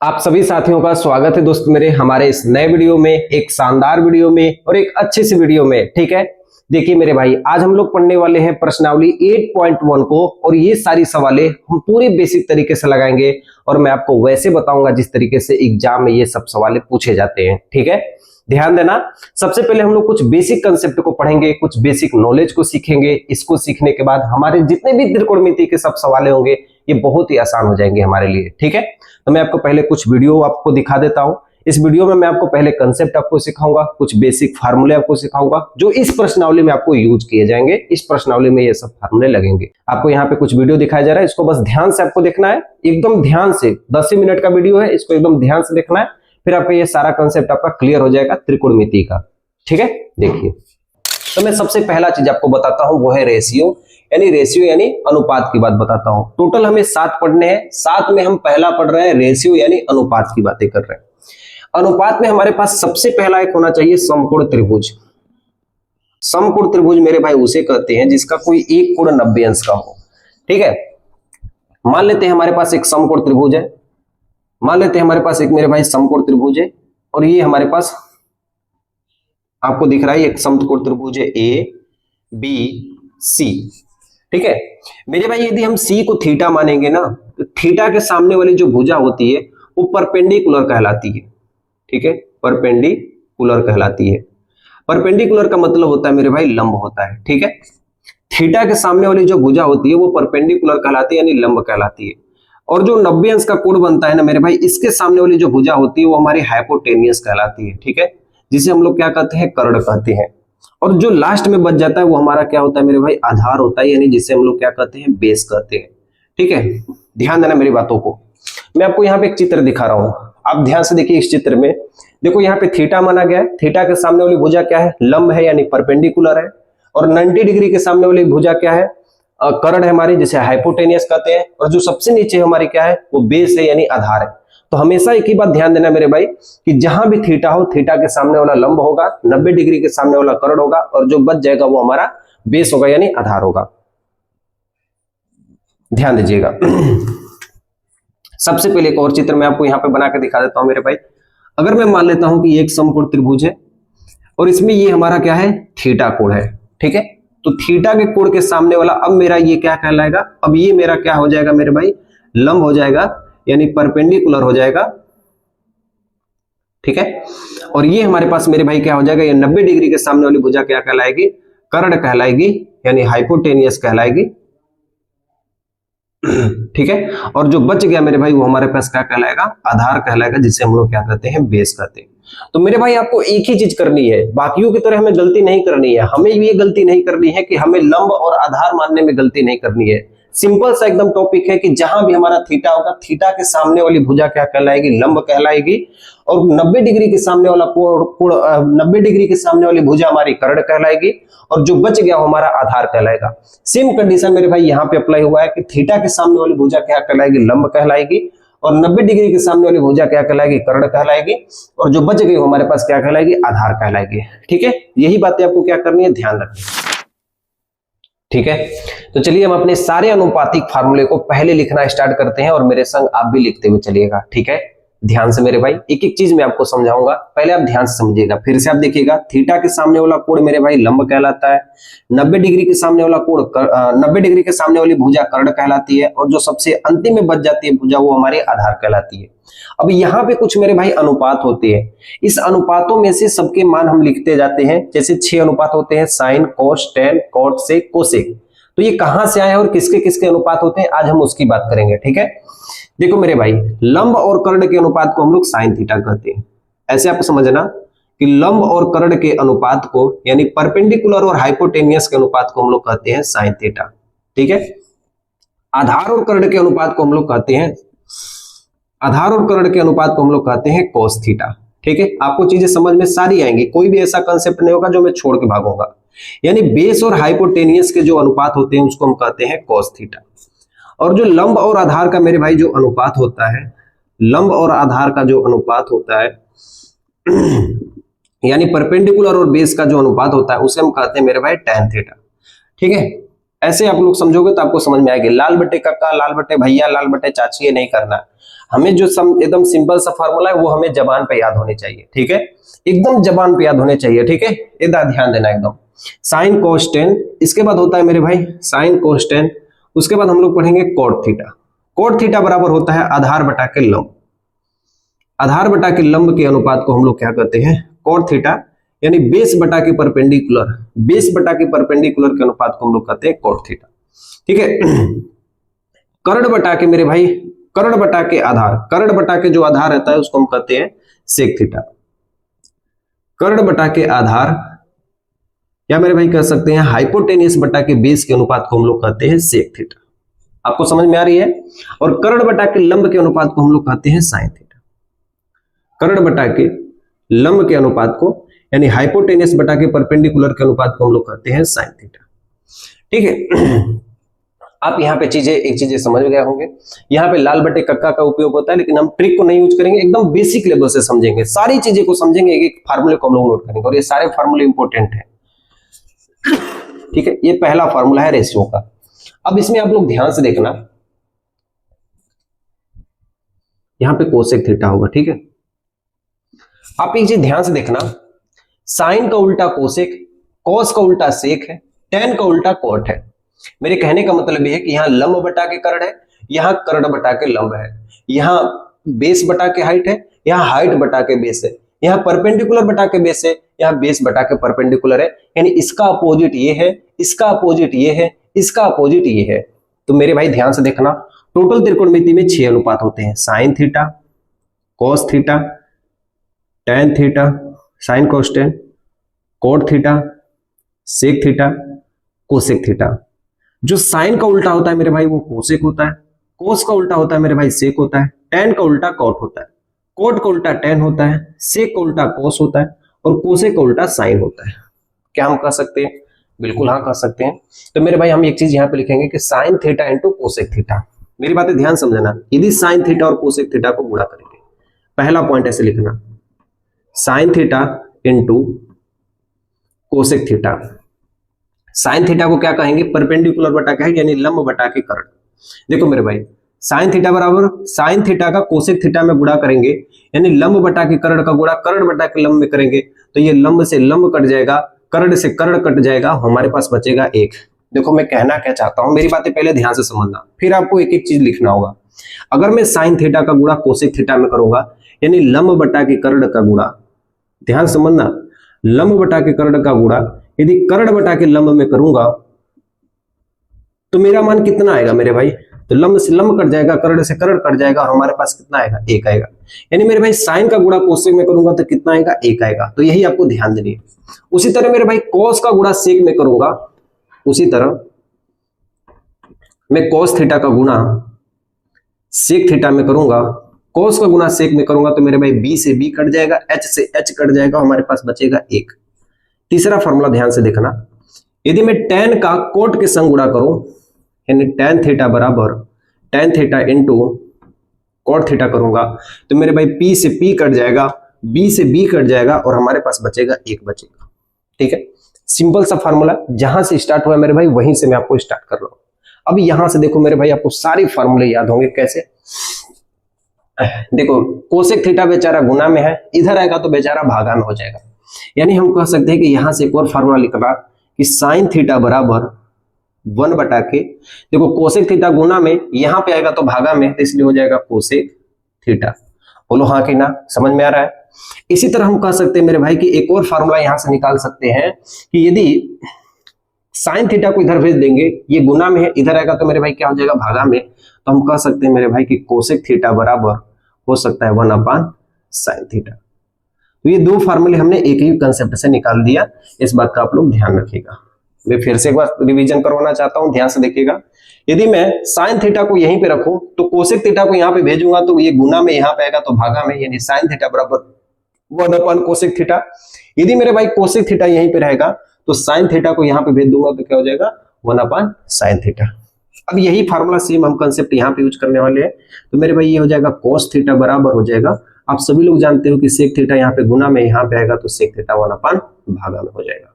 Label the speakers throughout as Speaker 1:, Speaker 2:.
Speaker 1: आप सभी साथियों का स्वागत है दोस्त मेरे हमारे इस नए वीडियो में, एक शानदार वीडियो में और एक अच्छे से वीडियो में। ठीक है, देखिए मेरे भाई, आज हम लोग पढ़ने वाले हैं प्रश्नावली 8.1 को और ये सारी सवालें हम पूरी बेसिक तरीके से लगाएंगे और मैं आपको वैसे बताऊंगा जिस तरीके से एग्जाम में ये सब सवालें पूछे जाते हैं। ठीक है, ध्यान देना। सबसे पहले हम लोग कुछ बेसिक कंसेप्ट को पढ़ेंगे, कुछ बेसिक नॉलेज को सीखेंगे। इसको सीखने के बाद हमारे जितने भी त्रिकोणमिति के सब सवाल होंगे ये बहुत ही आसान हो जाएंगे हमारे लिए। ठीक है, तो मैं आपको पहले कुछ वीडियो आपको दिखा देता हूं। इस वीडियो में मैं आपको पहले कंसेप्ट आपको सिखाऊंगा, कुछ बेसिक फार्मूले आपको सिखाऊंगा जो इस प्रश्नावली में आपको यूज किए जाएंगे। इस प्रश्नावली में ये सब फार्मूले लगेंगे। आपको यहाँ पे कुछ वीडियो दिखाया जा रहा है, इसको बस ध्यान से आपको देखना है, एकदम ध्यान से। 10 मिनट का वीडियो है, इसको एकदम ध्यान से देखना है, फिर आपका ये सारा कंसेप्ट आपका क्लियर हो जाएगा त्रिकोणमिति का। ठीक है, देखिए तो मैं सबसे पहला चीज आपको बताता हूं, वो है रेशियो यानी अनुपात की बात बताता हूं। टोटल हमें 7 पढ़ने हैं, 7 में हम पहला पढ़ रहे हैं रेशियो यानी अनुपात की बातें कर रहे हैं। अनुपात में हमारे पास सबसे पहला एक होना चाहिए समकोण त्रिभुज। समकोण त्रिभुज मेरे भाई उसे कहते हैं जिसका कोई एक कोण 90 अंश का हो। ठीक है, मान लेते हैं हमारे पास एक समकोण त्रिभुज है, मान लेते हैं हमारे पास एक मेरे भाई समकोण त्रिभुज है और ये हमारे पास आपको दिख रहा है एक समकोण त्रिभुज है ए बी सी। ठीक है मेरे भाई, यदि हम सी को थीटा मानेंगे ना तो थीटा के सामने वाली जो भुजा होती है वो परपेंडिकुलर कहलाती है। ठीक है, परपेंडिकुलर कहलाती है। परपेंडिकुलर का मतलब होता है मेरे भाई लंब होता है। ठीक है, थीटा के सामने वाली जो भुजा होती है वो परपेंडिकुलर कहलाती है यानी लंब कहलाती है। और जो 90 अंश का कोण बनता है ना मेरे भाई, इसके सामने वाली जो भुजा होती है वो हमारी हाइपोटेनियस कहलाती है। ठीक है, जिसे हम लोग क्या कहते हैं, कर्ण कहते हैं। और जो लास्ट में बच जाता है वो हमारा क्या होता है मेरे भाई, आधार होता है, यानी जिसे हम लोग क्या कहते हैं, बेस कहते हैं। ठीक है, ध्यान देना मेरी बातों को। मैं आपको यहाँ पे एक चित्र दिखा रहा हूं, आप ध्यान से देखिए। इस चित्र में देखो यहाँ पे थीटा माना गया है, थीटा के सामने वाली भुजा क्या है, लंब है यानी परपेंडिकुलर है। और 90 डिग्री के सामने वाली भुजा क्या है, कर्ण है हमारी, जिसे हाइपोटेनियस कहते हैं। और जो सबसे नीचे हमारी क्या है, वो बेस है यानी आधार है। तो हमेशा एक ही बात ध्यान देना मेरे भाई कि जहां भी थीटा हो, थीटा के सामने वाला लंब होगा, 90 डिग्री के सामने वाला कर्ण होगा और जो बच जाएगा वो हमारा बेस होगा यानी आधार होगा। ध्यान दीजिएगा। सबसे पहले एक और चित्र मैं आपको यहां पे बना के दिखा देता हूं मेरे भाई। अगर मैं मान लेता हूं कि एक समकोण त्रिभुज है और इसमें ये हमारा क्या है, थीटा कोण है। ठीक है, तो थीटा के कोण के सामने वाला अब मेरा ये क्या कहलाएगा, अब ये मेरा क्या हो जाएगा मेरे भाई, लंब हो जाएगा यानी परपेंडिकुलर हो जाएगा। ठीक है, और ये हमारे पास मेरे भाई क्या हो जाएगा, ये 90 डिग्री के सामने वाली भुजा क्या कहलाएगी, कर्ण कहलाएगी यानी हाइपोटेनियस कहलाएगी। ठीक है, और जो बच गया मेरे भाई वो हमारे पास क्या कहलाएगा, आधार कहलाएगा, जिसे हम लोग क्या कहते हैं, बेस कहते हैं। तो मेरे भाई आपको एक ही चीज करनी है, बाकियों की तरह हमें गलती नहीं करनी है। हमें ये गलती नहीं करनी है कि हमें लंब और आधार मानने में गलती नहीं करनी है। सिंपल सा एकदम टॉपिक है कि जहां भी हमारा थीटा होगा, थीटा के सामने वाली भुजा क्या कहलाएगी, लंब कहलाएगी। और 90 डिग्री के सामने वाला कोण 90 डिग्री के सामने वाली भुजा हमारी कर्ण कहलाएगी और जो बच गया वो हमारा आधार कहलाएगा। सेम कंडीशन मेरे भाई यहाँ पे अप्लाई हुआ है कि थीटा के सामने वाली भुजा क्या कहलाएगी, लंब कहलाएगी। और 90 डिग्री के सामने वाली भुजा क्या कहलाएगी, कर्ण कहलाएगी। और जो बच गई वो हमारे पास क्या कहलाएगी, आधार कहलाएगी। ठीक है, यही बातें आपको क्या करनी है, ध्यान रखनी है। ठीक है, तो चलिए हम अपने सारे अनुपातिक फार्मूले को पहले लिखना स्टार्ट करते हैं और मेरे संग आप भी लिखते हुए चलिएगा। ठीक है, ध्यान से मेरे भाई, एक एक चीज मैं आपको समझाऊंगा, पहले आप ध्यान से समझिएगा। फिर से आप देखिएगा, थीटा के सामने वाला कोण मेरे भाई लंब कहलाता है, 90 डिग्री के सामने वाला कोण 90 डिग्री के सामने वाली भुजा कर्ण कहलाती है और जो सबसे अंतिम में बच जाती है भुजा वो हमारी आधार कहलाती है। अब यहाँ पे कुछ मेरे भाई अनुपात होते हैं, इस अनुपातों में से सबके मान हम लिखते जाते हैं। जैसे 6 अनुपात होते हैं, साइन, कोस, टेन, कॉट, सेक, कोसेक। तो ये कहां से आए और किसके किसके अनुपात होते हैं, आज हम उसकी बात करेंगे। ठीक है, देखो मेरे भाई, लंब और कर्ण के अनुपात को हम लोग साइन थीटा कहते हैं। ऐसे आपको समझना कि लंब और कर्ण के अनुपात को यानी परपेंडिकुलर और हाइपोटेनियस के अनुपात को हम लोग कहते हैं साइन थीटा। ठीक है, आधार और कर्ण के अनुपात को हम लोग कहते हैं कोस थीटा। ठीक है, आपको चीजें समझ में सारी आएंगी, कोई भी ऐसा कंसेप्ट नहीं होगा जो मैं छोड़ के भागूंगा। यानी बेस और हाइपोटेनियस के जो अनुपात होते हैं उसको हम कहते हैं कोस थीटा। और जो लंब और आधार का मेरे भाई जो अनुपात होता है, लंब और आधार का जो अनुपात होता है यानी परपेंडिकुलर और बेस का जो अनुपात होता है उसे हम कहते हैं मेरे भाई टैन थीटा। ठीक है, ऐसे आप लोग समझोगे तो आपको समझ में आएगी। लाल बटे कक्का, लाल बटे भैया, लाल बटे चाची, ये नहीं करना। हमें जो एकदम सिंपल सा फॉर्मूला है वो हमें जबान पे याद होने चाहिए, ठीक है, एकदम जबान पे याद होने चाहिए, ठीक है, इधर ध्यान देना एकदम। साइन कोस टेन, इसके बाद होता है मेरे भाई साइन कोस टेन, उसके बाद हम लोग पढ़ेंगे कोट थीटा। कोट थीटा बराबर होता है आधार बटा के लंब। आधार बटा के लंब के अनुपात को हम लोग क्या कहते हैं, कोट थीटा, यानी बेस बटा के परपेंडिकुलर, बेस बटा के परपेंडिकुलर के अनुपात को हम लोग कहते हैं कोट थीटा, ठीक है। कर्ण बटा के मेरे भाई, कर्ण बटा के आधार, कर्ण बटा के जो आधार रहता है उसको हम कहते हैं सेक थीटा। कर्ण बटा के आधार या मेरे भाई कह सकते हैं हाइपोटेनियस बटा के बेस के अनुपात को हम लोग कहते हैं सेक थीटा। आपको समझ में आ रही है। और कर्ण बटा के लंब के अनुपात को हम लोग कहते हैं साइन थीटा। कर्ण बटा के लंब के अनुपात को यानी हाइपोटेनियस बटा के परपेंडिकुलर के अनुपात को हम लोग कहते हैं साइन थीटा, ठीक है। आप यहाँ पे एक चीजें समझ गए होंगे। यहाँ पे लाल बटे कक्का का उपयोग होता है, लेकिन हम ट्रिक को नहीं यूज करेंगे, एकदम बेसिक लेवल से समझेंगे, सारी चीजें को समझेंगे, एक एक फार्मूले को हम लोग नोट करेंगे और ये सारे फार्मूले इंपॉर्टेंट है, ठीक है। ये पहला फार्मूला है रेशियो का। अब इसमें आप लोग ध्यान से देखना, यहाँ पे कोसेक थीटा होगा, ठीक है। आप एक चीज ध्यान से देखना, साइन का उल्टा कोसेक, कॉस का उल्टा सेक है, टेन का उल्टा कॉट है। मेरे कहने का मतलब यह है कि यहाँ लंब बटा के कर्ण है, यहाँ कर्ण बटा के लंब है, यहाँ बेस बटा के हाइट है, यहाँ हाइट बटा के बेस है, यहाँ परपेंडिकुलर बटा के बेस है, यहाँ बेस बटा के परपेंडिकुलर है, यानी इसका अपोजिट ये है, इसका अपोजिट ये है, इसका अपोजिट ये है। तो मेरे भाई ध्यान से देखना, टोटल त्रिकोणमिति में 6 अनुपात होते हैं, sine theta, cos theta, tan theta, sine cos tan, cot theta, sec theta, cosec theta. जो साइन का उल्टा होता है मेरे भाई वो कोसेक होता है, कोस का उल्टा होता है मेरे भाई सेक होता है, टेन का उल्टा कोट होता है, कोट का उल्टा टेन होता है, सेक का उल्टा कोस होता है और कोसेक का उल्टा साइन होता है। क्या हम कह सकते हैं? बिल्कुल हाँ कह सकते हैं। तो मेरे भाई हम एक चीज यहाँ पे लिखेंगे कि sine theta into cosec theta. मेरी बातें ध्यान समझना, यदि साइन थीटा और कोसेक थीटा को गुणा करेंगे, पहला पॉइंट ऐसे लिखना, sine theta into cosec theta. Sine theta को क्या कहेंगे? परपेंडिकुलर बटा के, यानी लंब बटा के कर्ण। देखो मेरे भाई, साइन थीटा बराबर साइन थीटा का कोसेक थीटा में गुणा करेंगे, यानी लंब बटा के कर्ण का गुणा कर्ण बटा के लंब में करेंगे, तो ये लंब से लंब कट जाएगा, कर्ण से कर्ण कट जाएगा, हमारे पास बचेगा 1। देखो मैं कहना क्या चाहता हूं, मेरी बातें पहले ध्यान से समझना, फिर आपको एक एक चीज लिखना होगा। अगर मैं साइन थीटा का गुणा कोसेक थीटा में करूंगा, यानी लंब बटा के कर्ण का गुणा, ध्यान समझना, लंब बटा के कर्ण का गुणा यदि कर्ण बटा के लंब में करूंगा तो मेरा मान कितना आएगा मेरे भाई? तो लंब से लंब कट जाएगा, कर्ण से कर्ण कट जाएगा और हमारे पास कितना आएगा? 1 आएगा। यानी मेरे भाई साइन का गुणा कोसेक में करूंगा तो कितना आएगा? 1 आएगा। तो यही आपको ध्यान देनी है। उसी तरह मेरे भाई कॉस का गुणा सेक में करूंगा, उसी तरह मैं कॉस थीटा का गुणा सेक थीटा में करूंगा, कॉस का गुणा सेक में करूंगा तो मेरे भाई बी से बी कट जाएगा, एच से एच कट जाएगा, हमारे पास बचेगा 1। तीसरा फॉर्मूला ध्यान से देखना, यदि मैं tan का कोट के संग गुणा करूं, यानी tan थीटा बराबर tan theta into cot theta करूंगा तो मेरे भाई P से P कट जाएगा, B से B कट जाएगा और हमारे पास बचेगा 1 बचेगा। ठीक है, सिंपल सा फॉर्मूला, जहां से स्टार्ट हुआ मेरे भाई वहीं से मैं आपको स्टार्ट कर रहा हूं। अब यहां से देखो मेरे भाई, आपको सारे फॉर्मूले याद होंगे। कैसे? देखो कोसेक थीटा बेचारा गुना में है, इधर आएगा तो बेचारा भागा में हो जाएगा। यानी हम कह सकते हैं कि यहां से एक और फार्मूला लिखना कि साइन थीटा बराबर 1 बटा के, देखो कोसेक थीटा गुना में, यहां पे आएगा तो भागा में, तो इसलिए हो जाएगा कोसेक थीटा। बोलो हाँ कि ना? समझ में आ रहा है? इसी तरह हम कह सकते हैं मेरे भाई कि एक और फार्मूला यहां से निकाल सकते हैं कि यदि साइन थीटा को इधर भेज देंगे, ये गुना में है, इधर आएगा तो मेरे भाई क्या हो जाएगा? भागा में, तो हम कह सकते हैं मेरे भाई कि कोसेक थीटा बराबर हो सकता है 1 अपान साइन थीटा। तो ये दो फार्मूले हमने एक ही कंसेप्ट से निकाल दिया, इस बात का आप लोग ध्यान रखिएगा। मैं फिर से एक बार रिवीजन करवाना चाहता हूं, ध्यान से देखिएगा। यदि मैं साइन थीटा को यहीं पे रखूं तो कोसेक थीटा को यहां पे भेजूंगा तो ये गुना में यहां पे आएगा तो भागा में, यानी साइन थीटा बराबर 1 अपान कोसेक थीटा। यदि मेरे भाई कोसेक थीटा यहीं पे रहेगा तो साइन थीटा को यहां पे भेज दूंगा तो क्या हो जाएगा? 1 अपान साइन थीटा। अब यही फार्मूला सेम हम कंसेप्ट यहां पे यूज करने वाले हैं, तो मेरे भाई ये हो जाएगा cos थीटा बराबर हो जाएगा, आप सभी लोग जानते हो कि सेक थीटा यहाँ पे गुना में, यहाँ पे आएगा तो सेक थीटा 1 अपान भागा में हो जाएगा।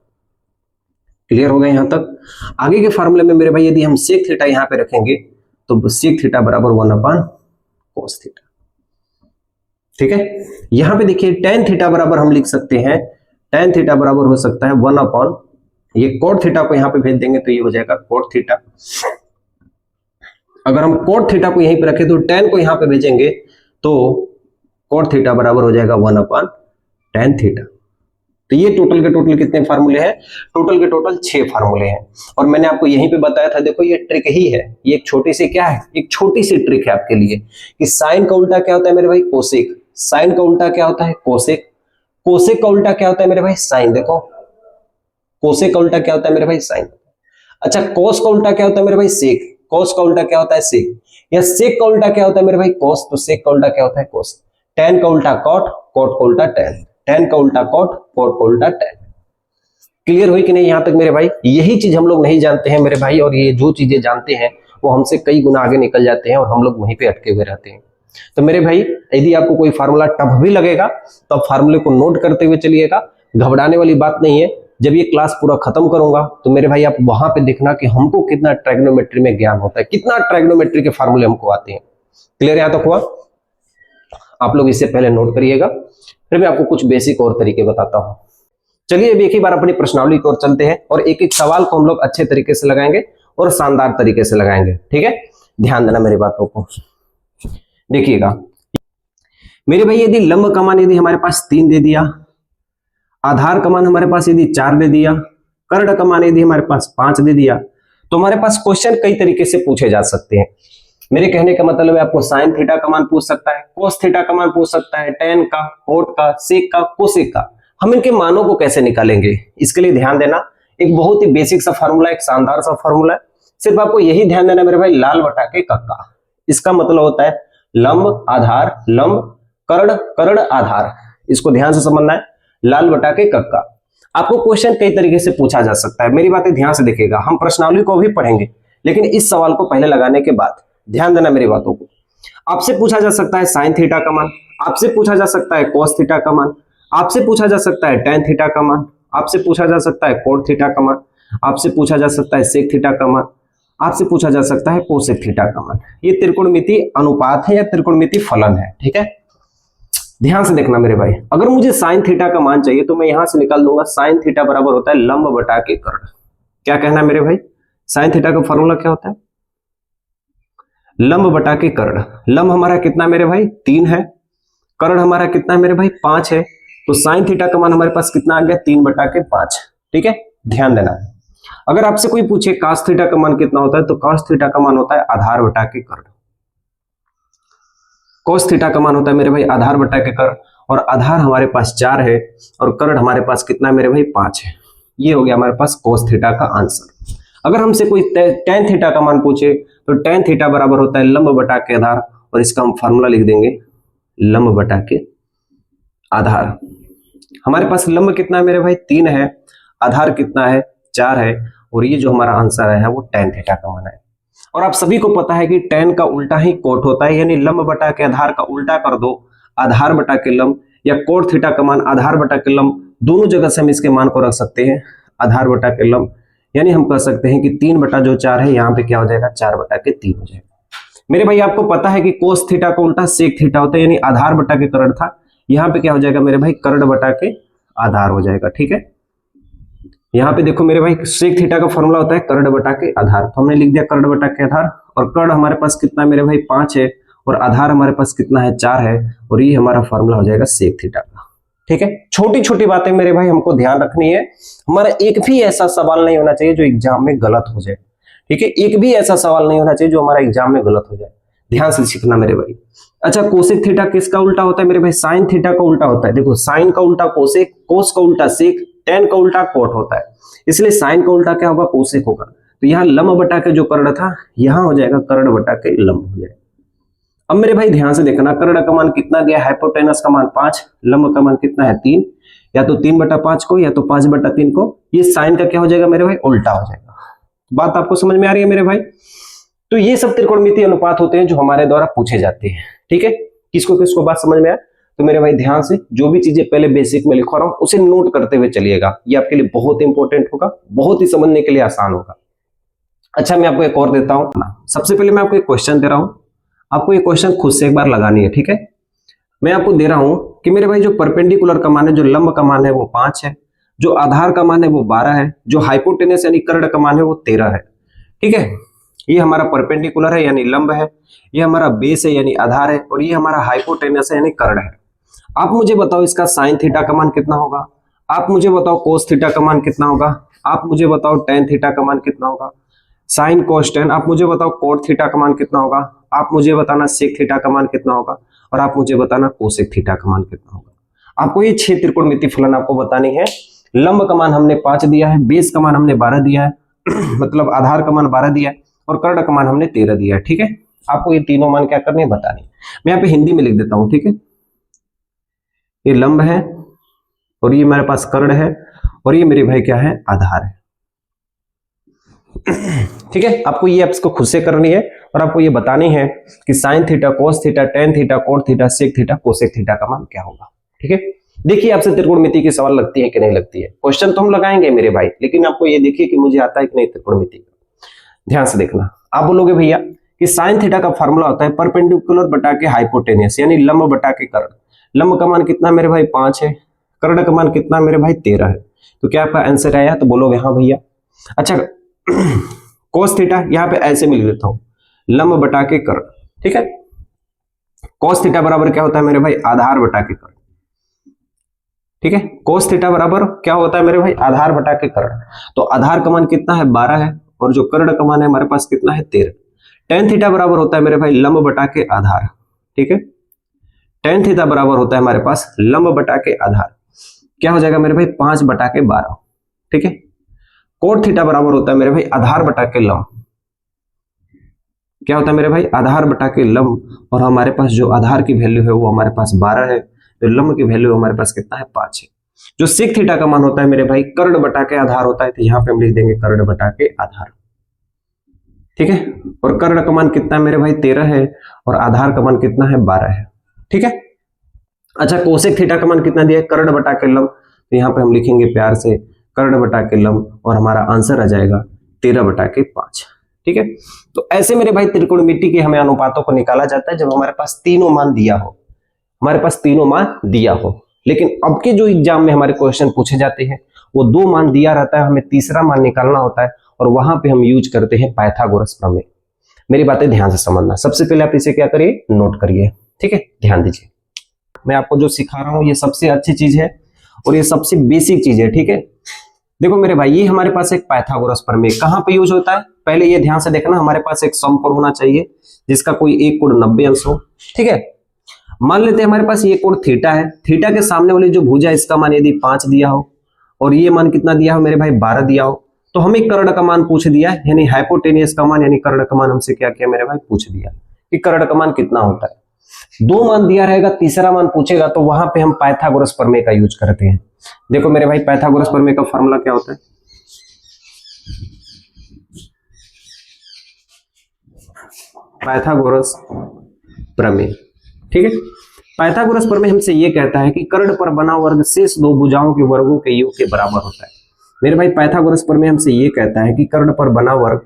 Speaker 1: क्लियर हो गया यहां तक। आगे के फार्मूले में मेरे भाई यदि हम सेक थीटा यहां पे रखेंगे तो सेक थीटा बराबर 1/cos थीटा। ठीक है, यहां पे देखिए tan थीटा बराबर हम लिख सकते हैं, tan थीटा बराबर हो सकता है 1/, ये cot थीटा को यहां पे भेज देंगे तो ये हो जाएगा cot थीटा। अगर हम cot थीटा को यहीं पे रखें तो tan को यहां पे भेजेंगे तो cot थीटा बराबर हो जाएगा 1/tan थीटा। तो ये टोटल के टोटल कितने फार्मूले हैं? टोटल के टोटल 6 फार्मूले हैं। और मैंने आपको यहीं पे बताया था, देखो ये ट्रिक ही है, ये एक छोटी सी क्या है, एक छोटी सी ट्रिक है आपके लिए कि साइन का उल्टा क्या होता है मेरे भाई? कोसेक। साइन का उल्टा क्या होता है? कोसेक। कोसेक का उल्टा क्या होता है मेरे भाई? साइन। देखो कोसेक का उल्टा क्या होता है मेरे भाई? साइन। अच्छा, कोस का उल्टा क्या होता है मेरे भाई? सेक। कोस का उल्टा क्या होता है? सेक। या सेक का उल्टा क्या होता है मेरे भाई? कोस। तो सेक का उल्टा क्या होता है? कोस। टैन का उल्टा कॉट, कॉट का उल्टा टैन, टैन का उल्टा कॉट, कॉट का उल्टा टैन। क्लियर हुई कि नहीं यहां तक मेरे भाई? यही चीज हम लोग नहीं जानते हैं मेरे भाई, और ये जो चीजें जानते हैं वो हमसे कई गुना आगे निकल जाते हैं और हम लोग वहीं पे अटके हुए रहते हैं। तो मेरे भाई यदि आपको कोई फार्मूला टफ भी लगेगा तो आप फार्मूले को नोट करते हुए चलिएगा, घबराने वाली बात नहीं है। जब ये क्लास पूरा खत्म करूंगा तो मेरे भाई आप वहां पे देखना कि हमको कितना ट्राइगोनोमेट्री में ज्ञान होता है, कितना ट्राइगोनोमेट्री के फार्मूले हमको आते हैं। क्लियर यहां तक हुआ? आप लोग इससे पहले नोट करिएगा, फिर मैं आपको कुछ बेसिक और तरीके बताता हूं। चलिए अब एक ही बार अपनी प्रश्नावली की ओर चलते हैं और एक एक सवाल को हम लोग अच्छे तरीके से लगाएंगे और शानदार तरीके से लगाएंगे। ठीक है, ध्यान देना मेरी बातों को। देखिएगा मेरे भाई, यदि लंब का मान यदि हमारे पास 3 दे दिया, आधार का मान हमारे पास यदि 4 दे दिया, कर्ण का मान यदि हमारे पास 5 दे दिया, तो हमारे पास क्वेश्चन कई तरीके से पूछे जा सकते हैं। मेरे कहने का मतलब है आपको साइन थीटा का मान पूछ सकता है, कोस थीटा का मान पूछ सकता है, टैन का, कोट का, सेक का, कोसेक का। हम इनके मानों को कैसे निकालेंगे, इसके लिए ध्यान देना। एक बहुत ही बेसिक सा फार्मूला, एक शानदार सा फार्मूला है। सिर्फ आपको यही ध्यान देना मेरे भाई, लाल बटा के कक्का। इसका मतलब होता है लंब आधार, लंब कर्ण, कर्ण आधार। इसको ध्यान से समझना है, लाल बटा के कक्का। आपको क्वेश्चन कई तरीके से पूछा जा सकता है, मेरी बातें ध्यान से देखिएगा। हम प्रश्नावली को भी पढ़ेंगे लेकिन इस सवाल को पहले लगाने के बाद ध्यान देना मेरी बातों को। आपसे पूछा जा सकता है साइन थीटा का मान, आपसे पूछा जा सकता है कोस थीटा का मान, आपसे पूछा जा सकता है टैन थीटा का मान, आपसे पूछा जा सकता है कोट थीटा का मान, आपसे पूछा जा सकता है सेक थीटा का मान, आपसे पूछा जा सकता है कोसेक थीटा का मान। ये त्रिकोणमिति अनुपात है या त्रिकोणमिति फलन है। ठीक है, ध्यान से देखना मेरे भाई। अगर मुझे साइन थीटा का मान चाहिए तो मैं यहां से निकाल दूंगा, साइन थीटा बराबर होता है लंब बटा के कर्ण। क्या कहना है मेरे भाई? साइन थीटा का फॉर्मूला क्या होता है? लंब बटा के कर्ण। लंब हमारा कितना मेरे भाई? 3 है, कर्ण हमारा कितना है मेरे भाई? 5 है। तो साइन थीटा का मान हमारे पास कितना आ गया? 3 बटा के 5। ठीक है, ध्यान देना। अगर आपसे कोई पूछे कास थीटा का मान कितना होता है, तो कास थीटा का मान होता है आधार बटा के कर्ण। कोस थीटा का मान होता है मेरे भाई आधार बटा के कर्ण, और आधार हमारे पास 4 है और कर्ण हमारे पास कितना है मेरे भाई? 5 है। ये हो गया हमारे पास कोस थीटा का आंसर। अगर हमसे कोई टैन थीटा का मान पूछे तो टैन थीटा बराबर होता है लंब बटा के आधार, और इसका हम फार्मूला लिख देंगे लंब बटा के आधार। हमारे पास लंब कितना है मेरे भाई? 3 है, आधार कितना है? 4 है, और ये जो हमारा आंसर है वो टैन थीटा का मान है। और आप सभी को पता है कि टैन का उल्टा ही कोट होता है, यानी लंब बटा के आधार का उल्टा कर दो आधार बटा के लंब, या कोट थीटा का मान आधार बटा के लंब, दोनों जगह से हम इसके मान को रख सकते हैं आधार बटा के लंब। यानी हम कह सकते हैं कि 3 बटा जो 4 है यहाँ पे क्या हो जाएगा? 4 बटा के 3 हो जाएगा। मेरे भाई आपको पता है कि कोस थीटा का उल्टा सेक थीटा होता है, यानी आधार बटा के कर्ण था, यहाँ पे क्या हो जाएगा मेरे भाई? कर्ण बटा के आधार हो जाएगा। ठीक है, यहाँ पे देखो मेरे भाई सेक थीटा का फॉर्मूला होता है कर्ण बटा के आधार, तो हमने लिख दिया कर्ण बटा के आधार। और कर्ण हमारे पास कितना है मेरे भाई? 5 है, और आधार हमारे पास कितना है? 4 है, और ये हमारा फॉर्मूला हो जाएगा सेक थीटा का। ठीक है, छोटी छोटी बातें मेरे भाई हमको ध्यान रखनी है। हमारा एक भी ऐसा सवाल नहीं होना चाहिए जो एग्जाम में गलत हो जाए। ठीक है, एक भी ऐसा सवाल नहीं होना चाहिए जो हमारा एग्जाम में गलत हो जाए। ध्यान से सीखना मेरे भाई। अच्छा, कोसेक थीटा किसका उल्टा होता है मेरे भाई? साइन थीटा का उल्टा होता है। देखो साइन का उल्टा कोसेक, कोस का उल्टा सेक, टैन का उल्टा कोट होता है, इसलिए साइन का उल्टा क्या होगा? कोसेक होगा। तो यहाँ लंब बटा के जो कर्ण था यहाँ हो जाएगा कर्ण बटा के लंब हो जाएगा। अब मेरे भाई ध्यान से देखना, कर्ण का मान कितना दिया? हाइपोटेनस का मान 5, लंब का मान कितना है? 3। या तो 3 बटा 5 को या तो 5 बटा 3 को, ये साइन का क्या हो जाएगा मेरे भाई? उल्टा हो जाएगा। बात आपको समझ में आ रही है मेरे भाई? तो ये सब त्रिकोणमितीय अनुपात होते हैं जो हमारे द्वारा पूछे जाते हैं। ठीक है, किसको किसको बात समझ में आया? तो मेरे भाई ध्यान से जो भी चीजें पहले बेसिक में लिखा रहा हूं उसे नोट करते हुए चलिएगा, ये आपके लिए बहुत इंपॉर्टेंट होगा, बहुत ही समझने के लिए आसान होगा। अच्छा, मैं आपको एक और देता हूं। सबसे पहले मैं आपको एक क्वेश्चन दे रहा हूं, आपको ये क्वेश्चन खुद से एक बार लगानी है, ठीक है। मैं आपको दे रहा हूं कि मेरे भाई जो परपेंडिकुलर का मान है, जो लंब का मान है वो 5 है, जो आधार का मान है वो 12 है, जो हाइपोटेनस यानी कर्ण का मान है वो 13 है, ठीक है। ये हमारा परपेंडिकुलर है यानी लंब है, ये हमारा बेस है यानी आधार है, और ये हमारा हाइपोटेनस है यानी कर्ण है। आप मुझे बताओ इसका साइन थीटा का मान कितना होगा, आप मुझे बताओ कोस थीटा का मान कितना होगा, आप मुझे बताओ टेन थीटा का मान कितना होगा, साइन कोस टेन, आप मुझे बताओ कोट थीटा का मान कितना होगा, आप मुझे बताना सेक थीटा का मान कितना होगा, और आप मुझे बताना कोसेक थीटा का मान कितना होगा। आपको ये 6 त्रिकोणमितीय फलन आपको बतानी है। लंब का मान हमने 5 दिया है, बेस का मान हमने 12 दिया है मतलब आधार का मान 12 दिया है, और कर्ण का मान हमने 13 दिया है, ठीक है। आपको ये तीनों मान क्या करने हैं बताने। मैं यहाँ पे हिंदी में लिख देता हूं, ठीक है। ये लंब है, और ये मेरे पास कर्ण है, और ये मेरे भाई क्या है, आधार है, ठीक है। आपको ये इसको खुद से करनी है, और आपको ये बतानी है कि sine theta, cos theta, tan theta, cot theta, sec theta, cosec theta का मान क्या होगा, ठीक है। देखिए आपसे त्रिकोणमिति की सवाल लगती है कि नहीं लगती है, क्वेश्चन तो हम लगाएंगे मेरे भाई, लेकिन आपको ये देखिए कि मुझे आता है कि नहीं त्रिकोणमिति का। ध्यान से देखना, आप बोलोगे भैया कि साइन थीटा का फॉर्मूला होता है परपेंडिकुलर बटा के हाइपोटेनियस यानी लंब बटा के कर्ण। लंब का मान कितना मेरे भाई 5 है, कर्ण का मान कितना मेरे भाई 13 है, तो क्या आपका आंसर आया, तो बोलोगे हाँ भैया। अच्छा कोस थीटा यहाँ पे ऐसे मिल देता हूं, लंब बटा के कर्ण, ठीक है। कोस थीटा बराबर क्या होता है मेरे भाई, आधार बटा के कर्ण, ठीक है। कोस थीटा बराबर क्या होता है मेरे भाई, आधार बटा के कर्ण। तो आधार का मान कितना है 12 है, और जो कर्ण का मान है हमारे पास कितना है 13। टेन थीटा बराबर होता है मेरे भाई लंब बटा के आधार, ठीक है। टेन थीटा बराबर होता है हमारे पास लंब बटा के आधार, क्या हो जाएगा मेरे भाई 5 बटा के 12, ठीक है। कोट थीटा बराबर होता है मेरे भाई आधार बटा के लंब, क्या होता है मेरे भाई, आधार बटा के लंब, और हमारे पास जो आधार की वैल्यू है वो हमारे पास 12 है, तो लंब की वैल्यू हमारे पास कितना है 5 है। जो सेक थीटा का मान होता है मेरे भाई कर्ण बटा के आधार होता है, तो यहाँ पे हम लिख देंगे कर्ण बटा के आधार, ठीक है। और कर्ण का मान कितना है मेरे भाई 13 है, और आधार का मान कितना है 12 है, ठीक है। अच्छा कोसेक थीटा का मान कितना दिया है, कर्ण बटा के लंब, तो यहाँ पे हम लिखेंगे प्यार से कर्ण बटा के लंब, और हमारा आंसर आ जाएगा 13 बटा के 5, ठीक है। तो ऐसे मेरे भाई त्रिकोणमिति के हमें अनुपातों को निकाला जाता है जब हमारे पास तीनों मान दिया हो, हमारे पास तीनों मान दिया हो। लेकिन अब के जो एग्जाम में हमारे क्वेश्चन पूछे जाते हैं वो 2 मान दिया रहता है, हमें तीसरा मान निकालना होता है, और वहां पे हम यूज करते हैं पाइथागोरस प्रमेय। मेरी बातें ध्यान से समझना, सबसे पहले आप इसे क्या करिए, नोट करिए, ठीक है। ध्यान दीजिए, मैं आपको जो सिखा रहा हूं ये सबसे अच्छी चीज है, और ये सबसे बेसिक चीज है, ठीक है। देखो मेरे भाई ये हमारे पास एक पाइथागोरस प्रमेय कहां पे यूज होता है, पहले ये ध्यान से देखना, हमारे पास एक समकोण होना चाहिए जिसका कोई एक कोण 90 अंश हो, ठीक है। मान लेते हैं हमारे पास ये कोण थीटा है, थीटा के सामने वाली जो भुजा है इसका मान यदि 5 दिया हो, और ये मान कितना दिया हो मेरे भाई 12 दिया हो, तो हमें कर्ण का मान पूछ दिया है, यानी हाइपोटेनियस का मान यानी कर्ण का मान हमसे क्या किया मेरे भाई पूछ दिया कि कर्ण का मान कितना होता है। 2 मान दिया रहेगा, तीसरा मान पूछेगा, तो वहां पे हम पाइथागोरस प्रमेय का यूज करते हैं। देखो मेरे भाई पाइथागोरस प्रमेय का फॉर्मूला क्या होता है, पाइथागोरस प्रमेय, ठीक है। पाइथागोरस प्रमेय हमसे ये कहता है कि कर्ण पर बना वर्ग शेष 2 भुजाओं के वर्गों के योग के बराबर होता है। मेरे भाई पाइथागोरस प्रमेय हमसे ये कहता है कि कर्ण पर बना वर्ग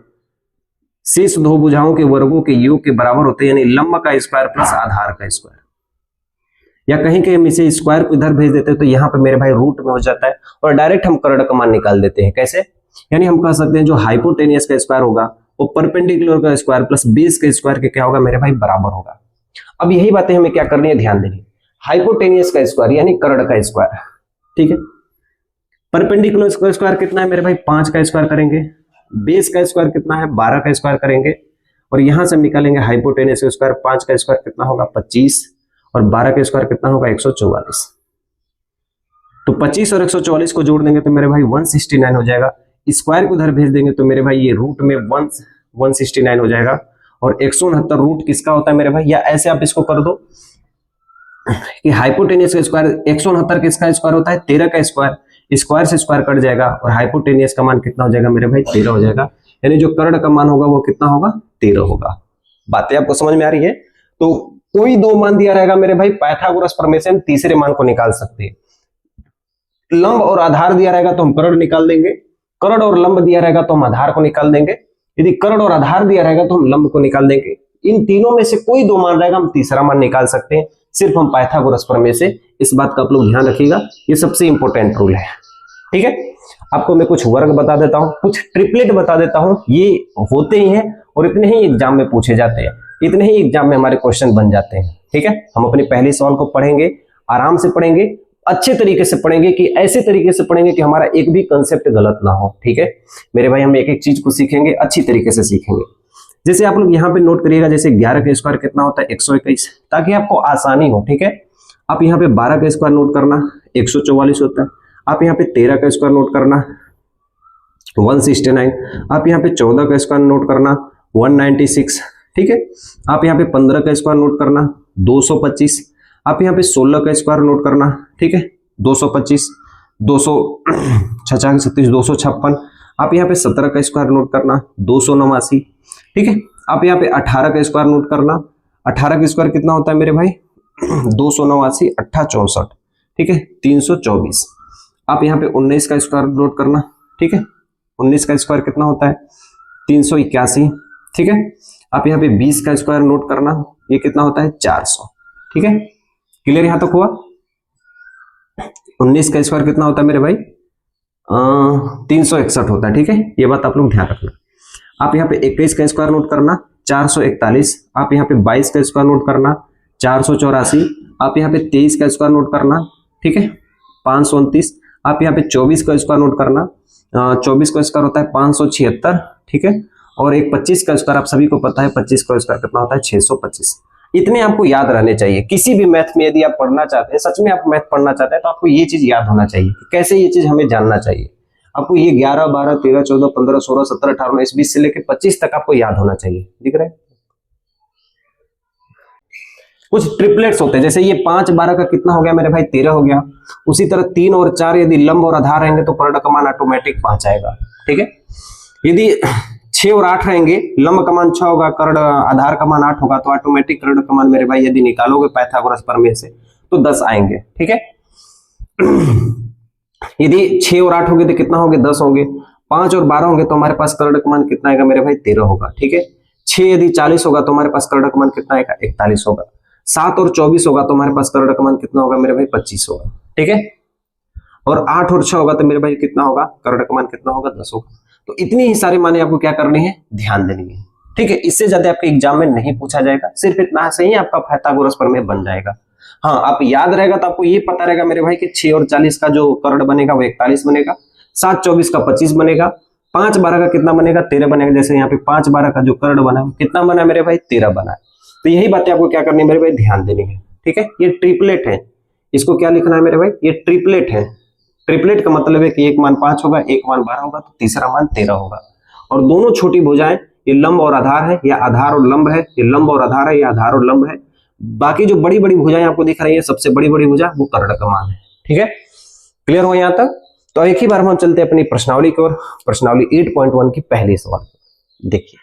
Speaker 1: शेष 2 भुजाओं के वर्गों के योग के बराबर होते हैं, यानी लंब का स्क्वायर प्लस आधार का स्क्वायर, या कहीं कहीं हम इसे स्क्वायर को इधर भेज देते हैं तो यहाँ पे मेरे भाई रूट में हो जाता है, और डायरेक्ट हम कर्ण का मान निकाल देते हैं। कैसे, यानी हम कह सकते हैं जो हाइपोटेनियस का स्क्वायर होगा वो परपेंडिकुलर का स्क्वायर प्लस बेस का स्क्वायर के क्या होगा मेरे भाई बराबर होगा। अब यही बातें हमें क्या करनी है, ध्यान देनी। हाइपोटेनियस का स्क्वायर यानी कर्ण का स्क्वायर, ठीक है। परपेंडिकुलर का स्क्वायर कितना है मेरे भाई 5 का स्क्वायर करेंगे, बेस का स्क्वायर कितना है 12 का स्क्वायर करेंगे, और यहां से हम निकालेंगे हाइपोटेनियस का स्क्वायर, 5 का स्क्वायर कितना होगा 25, और 12 का स्क्वायर कितना होगा 144। तो 25 और 144 को जोड़ देंगे तो मेरे भाई 169 हो जाएगा। स्क्वायर को उधर भेज देंगे तो मेरे भाई ये रूट में 169 हो जाएगा, और 169 रूट किसका होता है मेरे भाई, या ऐसे आप इसको कर दो कि हाइपोटेनियस का स्क्वायर 169 किसका स्क्वायर होता है 13 का स्क्वायर, स्क्वायर से स्क्वायर कट जाएगा, और हाइपोटेनियस का मान कितना हो जाएगा मेरे भाई 13 हो जाएगा, यानी जो कर्ण का मान होगा वो कितना होगा 13 होगा। बातें आपको समझ में आ रही है। तो कोई दो मान दिया रहेगा मेरे भाई, पाइथागोरस प्रमेय से हम तीसरे मान को निकाल सकते हैं। लंब और आधार दिया रहेगा तो हम कर्ण निकाल देंगे, कर्ण और लंब दिया रहेगा तो हम आधार को निकाल देंगे, यदि कर्ण और आधार दिया रहेगा तो हम लंब को निकाल देंगे। इन तीनों में से कोई दो मान रहेगा, हम तीसरा मान निकाल सकते हैं, सिर्फ हम पाइथागोरस प्रमेय से। इस बात का आप लोग ध्यान रखिएगा, ये सबसे इंपॉर्टेंट रूल है। ठीक है, आपको मैं कुछ वर्ग बता देता हूं, कुछ ट्रिपलेट बता देता हूं, ये होते ही हैं और इतने ही एग्जाम में पूछे जाते हैं, इतने ही एग्जाम में हमारे क्वेश्चन बन जाते हैं। ठीक है, हम अपने पहले सवाल को पढ़ेंगे, आराम से पढ़ेंगे, अच्छे तरीके से पढ़ेंगे, कि ऐसे तरीके से पढ़ेंगे कि हमारा एक भी कंसेप्ट गलत ना हो। ठीक है मेरे भाई, हम एक एक चीज को सीखेंगे, अच्छी तरीके से सीखेंगे। जैसे आप लोग यहाँ पे नोट करिएगा, जैसे 11 का स्क्वायर कितना होता है 121, ताकि आपको आसानी हो। ठीक है, आप यहाँ पे 12 का स्क्वायर नोट करना 144 होता है, आप यहाँ पे 13 का स्क्वायर नोट करना 169, आप यहाँ पे 14 का स्क्वायर नोट करना 196। ठीक है, आप यहाँ पे 15 का स्क्वायर नोट करना 225, आप यहाँ पे 16 का स्क्वायर नोट करना, ठीक है 225, 256, आप यहाँ पे 17 का स्क्वायर नोट करना 289। ठीक है, आप यहाँ पे 18 का स्क्वायर नोट करना, 18 का स्क्वायर कितना होता है मेरे भाई 289, 8 64, ठीक है 324। आप यहाँ पे 19 का स्क्वायर नोट करना, ठीक है 19 का स्क्वायर कितना होता है 381। ठीक है, आप यहाँ पे 20 का स्क्वायर नोट करना, ये कितना होता है 400। ठीक है, क्लियर यहां तक हुआ। 19 का स्क्वायर कितना होता है मेरे भाई 361 होता है। ठीक है, ये बात आप लोग ध्यान रखना। आप यहाँ पे 21 का स्क्वायर नोट करना 441, आप यहाँ पे 22 का स्क्वायर नोट करना 484, आप यहाँ पे 23 का स्क्वायर नोट करना, ठीक है 529, आप यहाँ पे 24 का स्क्वायर नोट करना, 24 का स्क्वायर होता है 576। ठीक है, और एक 25 का स्क्वायर आप सभी को पता है 25 का स्क्वायर कितना होता है 625। इतने आपको याद रहने चाहिए। किसी भी मैथ में यदि आप पढ़ना चाहते हैं, सच में आप मैथ पढ़ना चाहते हैं, तो आपको ये चीज याद होना चाहिए। कैसे ये चीज हमें जानना चाहिए, आपको ये 11, 12, 13, 14, 15, 16, 17, 18, 19, 20 से लेकर 25 तक आपको याद होना चाहिए। दिख रहा है, कुछ ट्रिपलेट्स होते हैं, जैसे ये 5, 12 का कितना हो गया मेरे भाई 13 हो गया। उसी तरह 3 और 4 यदि लंब और आधार रहेंगे तो कर्ण का मान ऑटोमेटिक 5 आएगा। ठीक है, यदि 6 और 8 रहेंगे, लंब का मान 6 होगा, कर्ण आधार का मान 8 होगा, तो ऑटोमेटिक कर्ण का मान मेरे भाई यदि निकालोगे पाइथागोरस प्रमेय से तो 10 आएंगे। ठीक है, यदि 6 और 8 होंगे तो कितना होंगे 10 होंगे, 5 और 12 होंगे तो हमारे पास कर्ण का मान कितना आएगा मेरे भाई 13 होगा। ठीक है, 6 यदि 40 होगा तो हमारे पास कर्ण का मान कितना आएगा 41 होगा, 7 और 24 होगा तो हमारे पास कर्ण का मान कितना होगा मेरे भाई 25 होगा। ठीक है, और 8 और 6 होगा तो मेरे भाई कितना होगा कर्ण का मान कितना होगा 10 होगा। तो इतनी ही सारे माने आपको क्या करनी है, ध्यान देनी है। ठीक है, इससे ज्यादा आपके एग्जाम में नहीं पूछा जाएगा, सिर्फ इतना से ही आपका पाइथागोरस प्रमेय बन जाएगा। हाँ, आप याद रहेगा तो आपको ये पता रहेगा मेरे भाई कि 6 और 40 का जो कर्ण बनेगा वो 41 बनेगा, 7, 24 का 25 बनेगा, 5, 12 का कितना बनेगा 13 बनेगा। जैसे यहाँ पे 5, 12 का जो कर्ण बना कितना बना मेरे भाई 13 बना है। तो यही बातें आपको क्या करनी है मेरे भाई, ध्यान देनी है। ठीक है, ये ट्रिपलेट है, इसको क्या लिखना है मेरे भाई, ये ट्रिपलेट है। ट्रिपलेट का मतलब है कि एक मान 5 होगा, एक मान 12 होगा, तो तीसरा मान 13 होगा। और दोनों छोटी भुजाएं, ये लंब और आधार है या आधार और लंब है, ये लंब और आधार है या आधार और लंब है। बाकी जो बड़ी बड़ी भुजाएं आपको दिख रही है, सबसे बड़ी बड़ी भुजा वो कर्ण का मान है। ठीक है, क्लियर हो यहां तक। तो एक ही बार हम चलते हैं अपनी प्रश्नावली की ओर, प्रश्नावली 8.1 की पहली सवाल देखिए।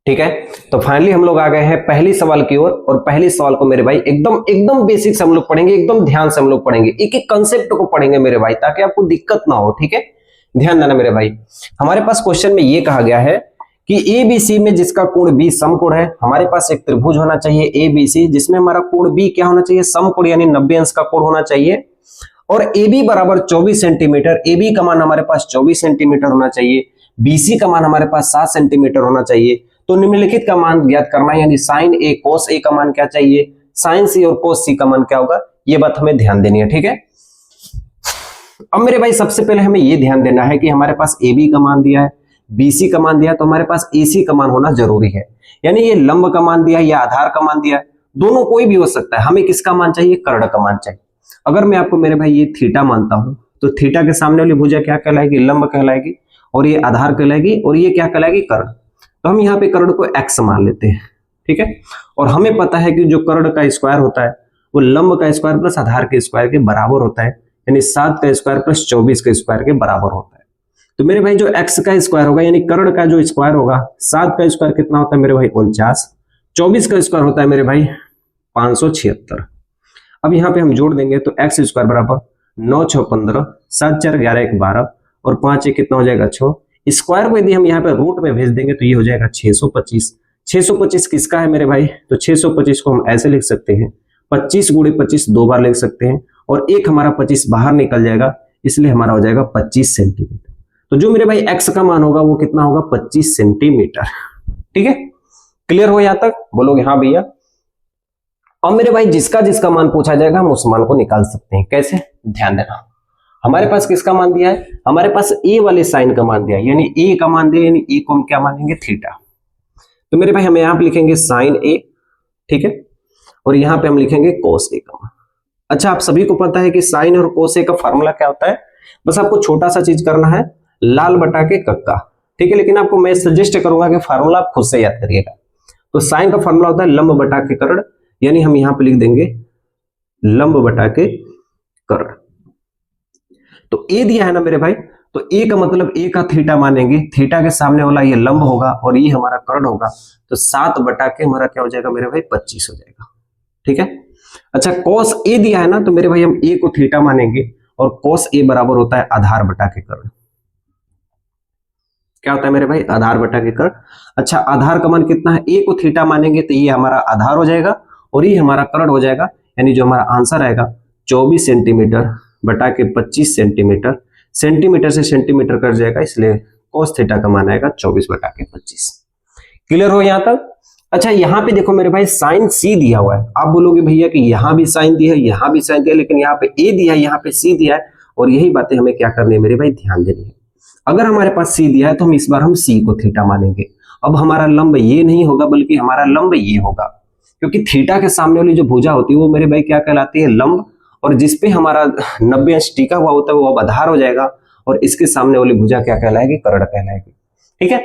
Speaker 1: ठीक है, तो फाइनली हम लोग आ गए हैं पहली सवाल की ओर, और पहली सवाल को मेरे भाई एकदम बेसिक से हम लोग पढ़ेंगे, एकदम ध्यान से हम लोग पढ़ेंगे, एक एक कंसेप्ट को पढ़ेंगे मेरे भाई, ताकि आपको दिक्कत ना हो। ठीक है, ध्यान देना मेरे भाई। हमारे पास क्वेश्चन में ये कहा गया है कि ABC में जिसका कोण B समकोण है, हमारे पास एक त्रिभुज होना चाहिए ABC जिसमें हमारा कोण B क्या होना चाहिए, समकोण यानी 90 अंश का कोण होना चाहिए, और AB बराबर 24 सेंटीमीटर, AB का मान हमारे पास 24 सेंटीमीटर होना चाहिए, BC का मान हमारे पास 7 सेंटीमीटर होना चाहिए। तो निम्नलिखित का मान ज्ञात करना है, यानी साइन A cos A का मान क्या चाहिए, साइन C और cos C का मान क्या होगा, ये बात हमें ध्यान देनी है। ठीक है, अब मेरे भाई सबसे पहले हमें ये ध्यान देना है कि हमारे पास AB का मान दिया है, BC का मान दिया है, तो हमारे पास AC का मान होना जरूरी है। यानी ये लंब का मान दिया है या आधार का मान दिया है, दोनों कोई भी हो सकता है। हमें किसका मान चाहिए, कर्ण का मान चाहिए। अगर मैं आपको मेरे भाई ये थीटा मानता हूं, तो थीटा के सामने वाली भुजा क्या कहलाएगी, लंब कहलाएगी, और ये आधार कहलाएगी, और ये क्या कहलाएगी, कर्ण। तो हम यहाँ पे कर्ण को x मान लेते हैं। ठीक है, और हमें पता है कि जो कर्ण का स्क्वायर होता है वो लंब का स्क्वायर प्लस आधार के स्क्वायर के बराबर होता है, यानी 7 का स्क्वायर प्लस 24 के स्क्वायर के बराबर होता है। तो मेरे भाई जो x का स्क्वायर होगा, यानी कर्ण का जो स्क्वायर होगा, 7 का स्क्वायर कितना होता है मेरे भाई 49, 24 का स्क्वायर होता है मेरे भाई 576। अब यहाँ पे हम जोड़ देंगे तो एक्स स्क्वायर बराबर 9 6 15, 7 4 11 1 12 और 5 1 कितना हो जाएगा 6। स्क्वायर को यदि हम यहाँ पे रूट में भेज देंगे तो ये हो जाएगा 625। 625 किसका है मेरे भाई? तो 625 को हम ऐसे लिख सकते हैं, 25 गुणे 25 दो बार लिख सकते हैं और एक हमारा 25 बाहर निकल जाएगा, इसलिए हमारा हो जाएगा 25 सेंटीमीटर। तो जो मेरे भाई एक्स का मान होगा वो कितना होगा? 25 सेंटीमीटर। ठीक है, क्लियर हो यहां तक? बोलोगे हाँ भैया। अब मेरे भाई जिसका जिसका मान पूछा जाएगा हम उस मान को निकाल सकते हैं। कैसे? ध्यान देना, हमारे पास किसका मान दिया है? हमारे पास ए वाले साइन का मान दिया है, यानी ए का मान दिया, यानी ए को हम क्या मानेंगे? थीटा। तो मेरे भाई हम यहां पे लिखेंगे साइन ए, ठीक है, और यहां पे हम लिखेंगे कोस ए का मान। अच्छा, आप सभी को पता है कि साइन और कोस ए का फॉर्मूला क्या होता है? बस आपको छोटा सा चीज करना है, लाल बटा के कक्का, ठीक है, लेकिन आपको मैं सजेस्ट करूंगा कि फार्मूला आप खुद से याद करिएगा। तो साइन का फॉर्मूला होता है लंब बटा के कर्ण, यानी हम यहां पे लिख देंगे लंब बटा के कर्ण। तो ए दिया है ना मेरे भाई, तो ए का मतलब ए का थीटा मानेंगे, थीटा के सामने वाला ये लंब होगा और ये हमारा कर्ण होगा, तो 7 बटा के हमारा क्या हो जाएगा मेरे भाई? 25 हो जाएगा। ठीक है, अच्छा कॉस ए दिया है ना, तो मेरे भाई हम ए को थीटा मानेंगे और कॉस ए बराबर होता है आधार बटा के कर्ण। क्या होता है मेरे भाई? आधार बटा के कर्ण। अच्छा, आधार का मान कितना है? ए को थीटा मानेंगे तो ये हमारा आधार हो जाएगा और ये हमारा कर्ण हो जाएगा, यानी जो हमारा आंसर आएगा 24 सेंटीमीटर बटा के 25 सेंटीमीटर। सेंटीमीटर से सेंटीमीटर कट जाएगा, इसलिए cos थीटा का मान आएगा 24 बटा के 25। क्लियर हो यहां तक? अच्छा, यहां पे देखो मेरे भाई साइन सी दिया हुआ है। आप बोलोगे भैया कि यहां भी साइन दिया है, यहां भी साइन दिया है, लेकिन यहाँ पे ए दिया है, यहाँ पे सी दिया है, और यही बातें हमें क्या करनी है मेरे भाई? ध्यान देनी है। अगर हमारे पास सी दिया है तो हम इस बार हम सी को थीटा मानेंगे। अब हमारा लंब ये नहीं होगा बल्कि हमारा लंब ये होगा, क्योंकि थीटा के सामने वाली जो भुजा होती है वो मेरे भाई क्या कहलाती है? लंब, और जिसपे हमारा 90 अंश टीका हुआ होता है वो अब आधार हो जाएगा, और इसके सामने वाली भुजा क्या कहलाएगी? कर्ण कहलाएगी। ठीक है,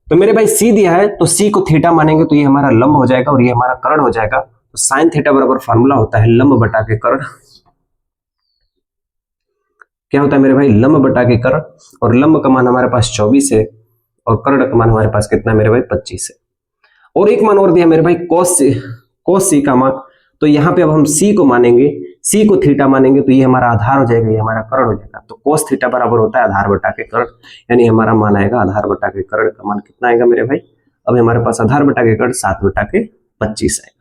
Speaker 1: तो मेरे भाई सी दिया है तो सी को थीटा मानेंगे तो ये हमारा लंब हो जाएगा और ये हमारा कर्ण हो जाएगा। तो साइन थीटा बराबर फार्मूला होता है लंब बटा के कर्ण। क्या होता है मेरे भाई? लंब बटा के कर्ण, और लंब का मान हमारे पास 24 है और कर्ण का मान हमारे पास कितना है मेरे भाई? 25 है। और एक मान और दिया मेरे भाई कोस सी का मान, तो यहाँ पे अब हम सी को मानेंगे, सी को थीटा मानेंगे तो ये हमारा आधार हो जाएगा, ये हमारा कर्ण हो जाएगा। तो कोस थीटा बराबर होता है आधार बटा के कर्ण, यानी हमारा मान आएगा आधार बटा के कर्ण का मान कितना आएगा मेरे भाई? अब हमारे पास आधार बटा के कर्ण 7 बटा के 25 आएगा।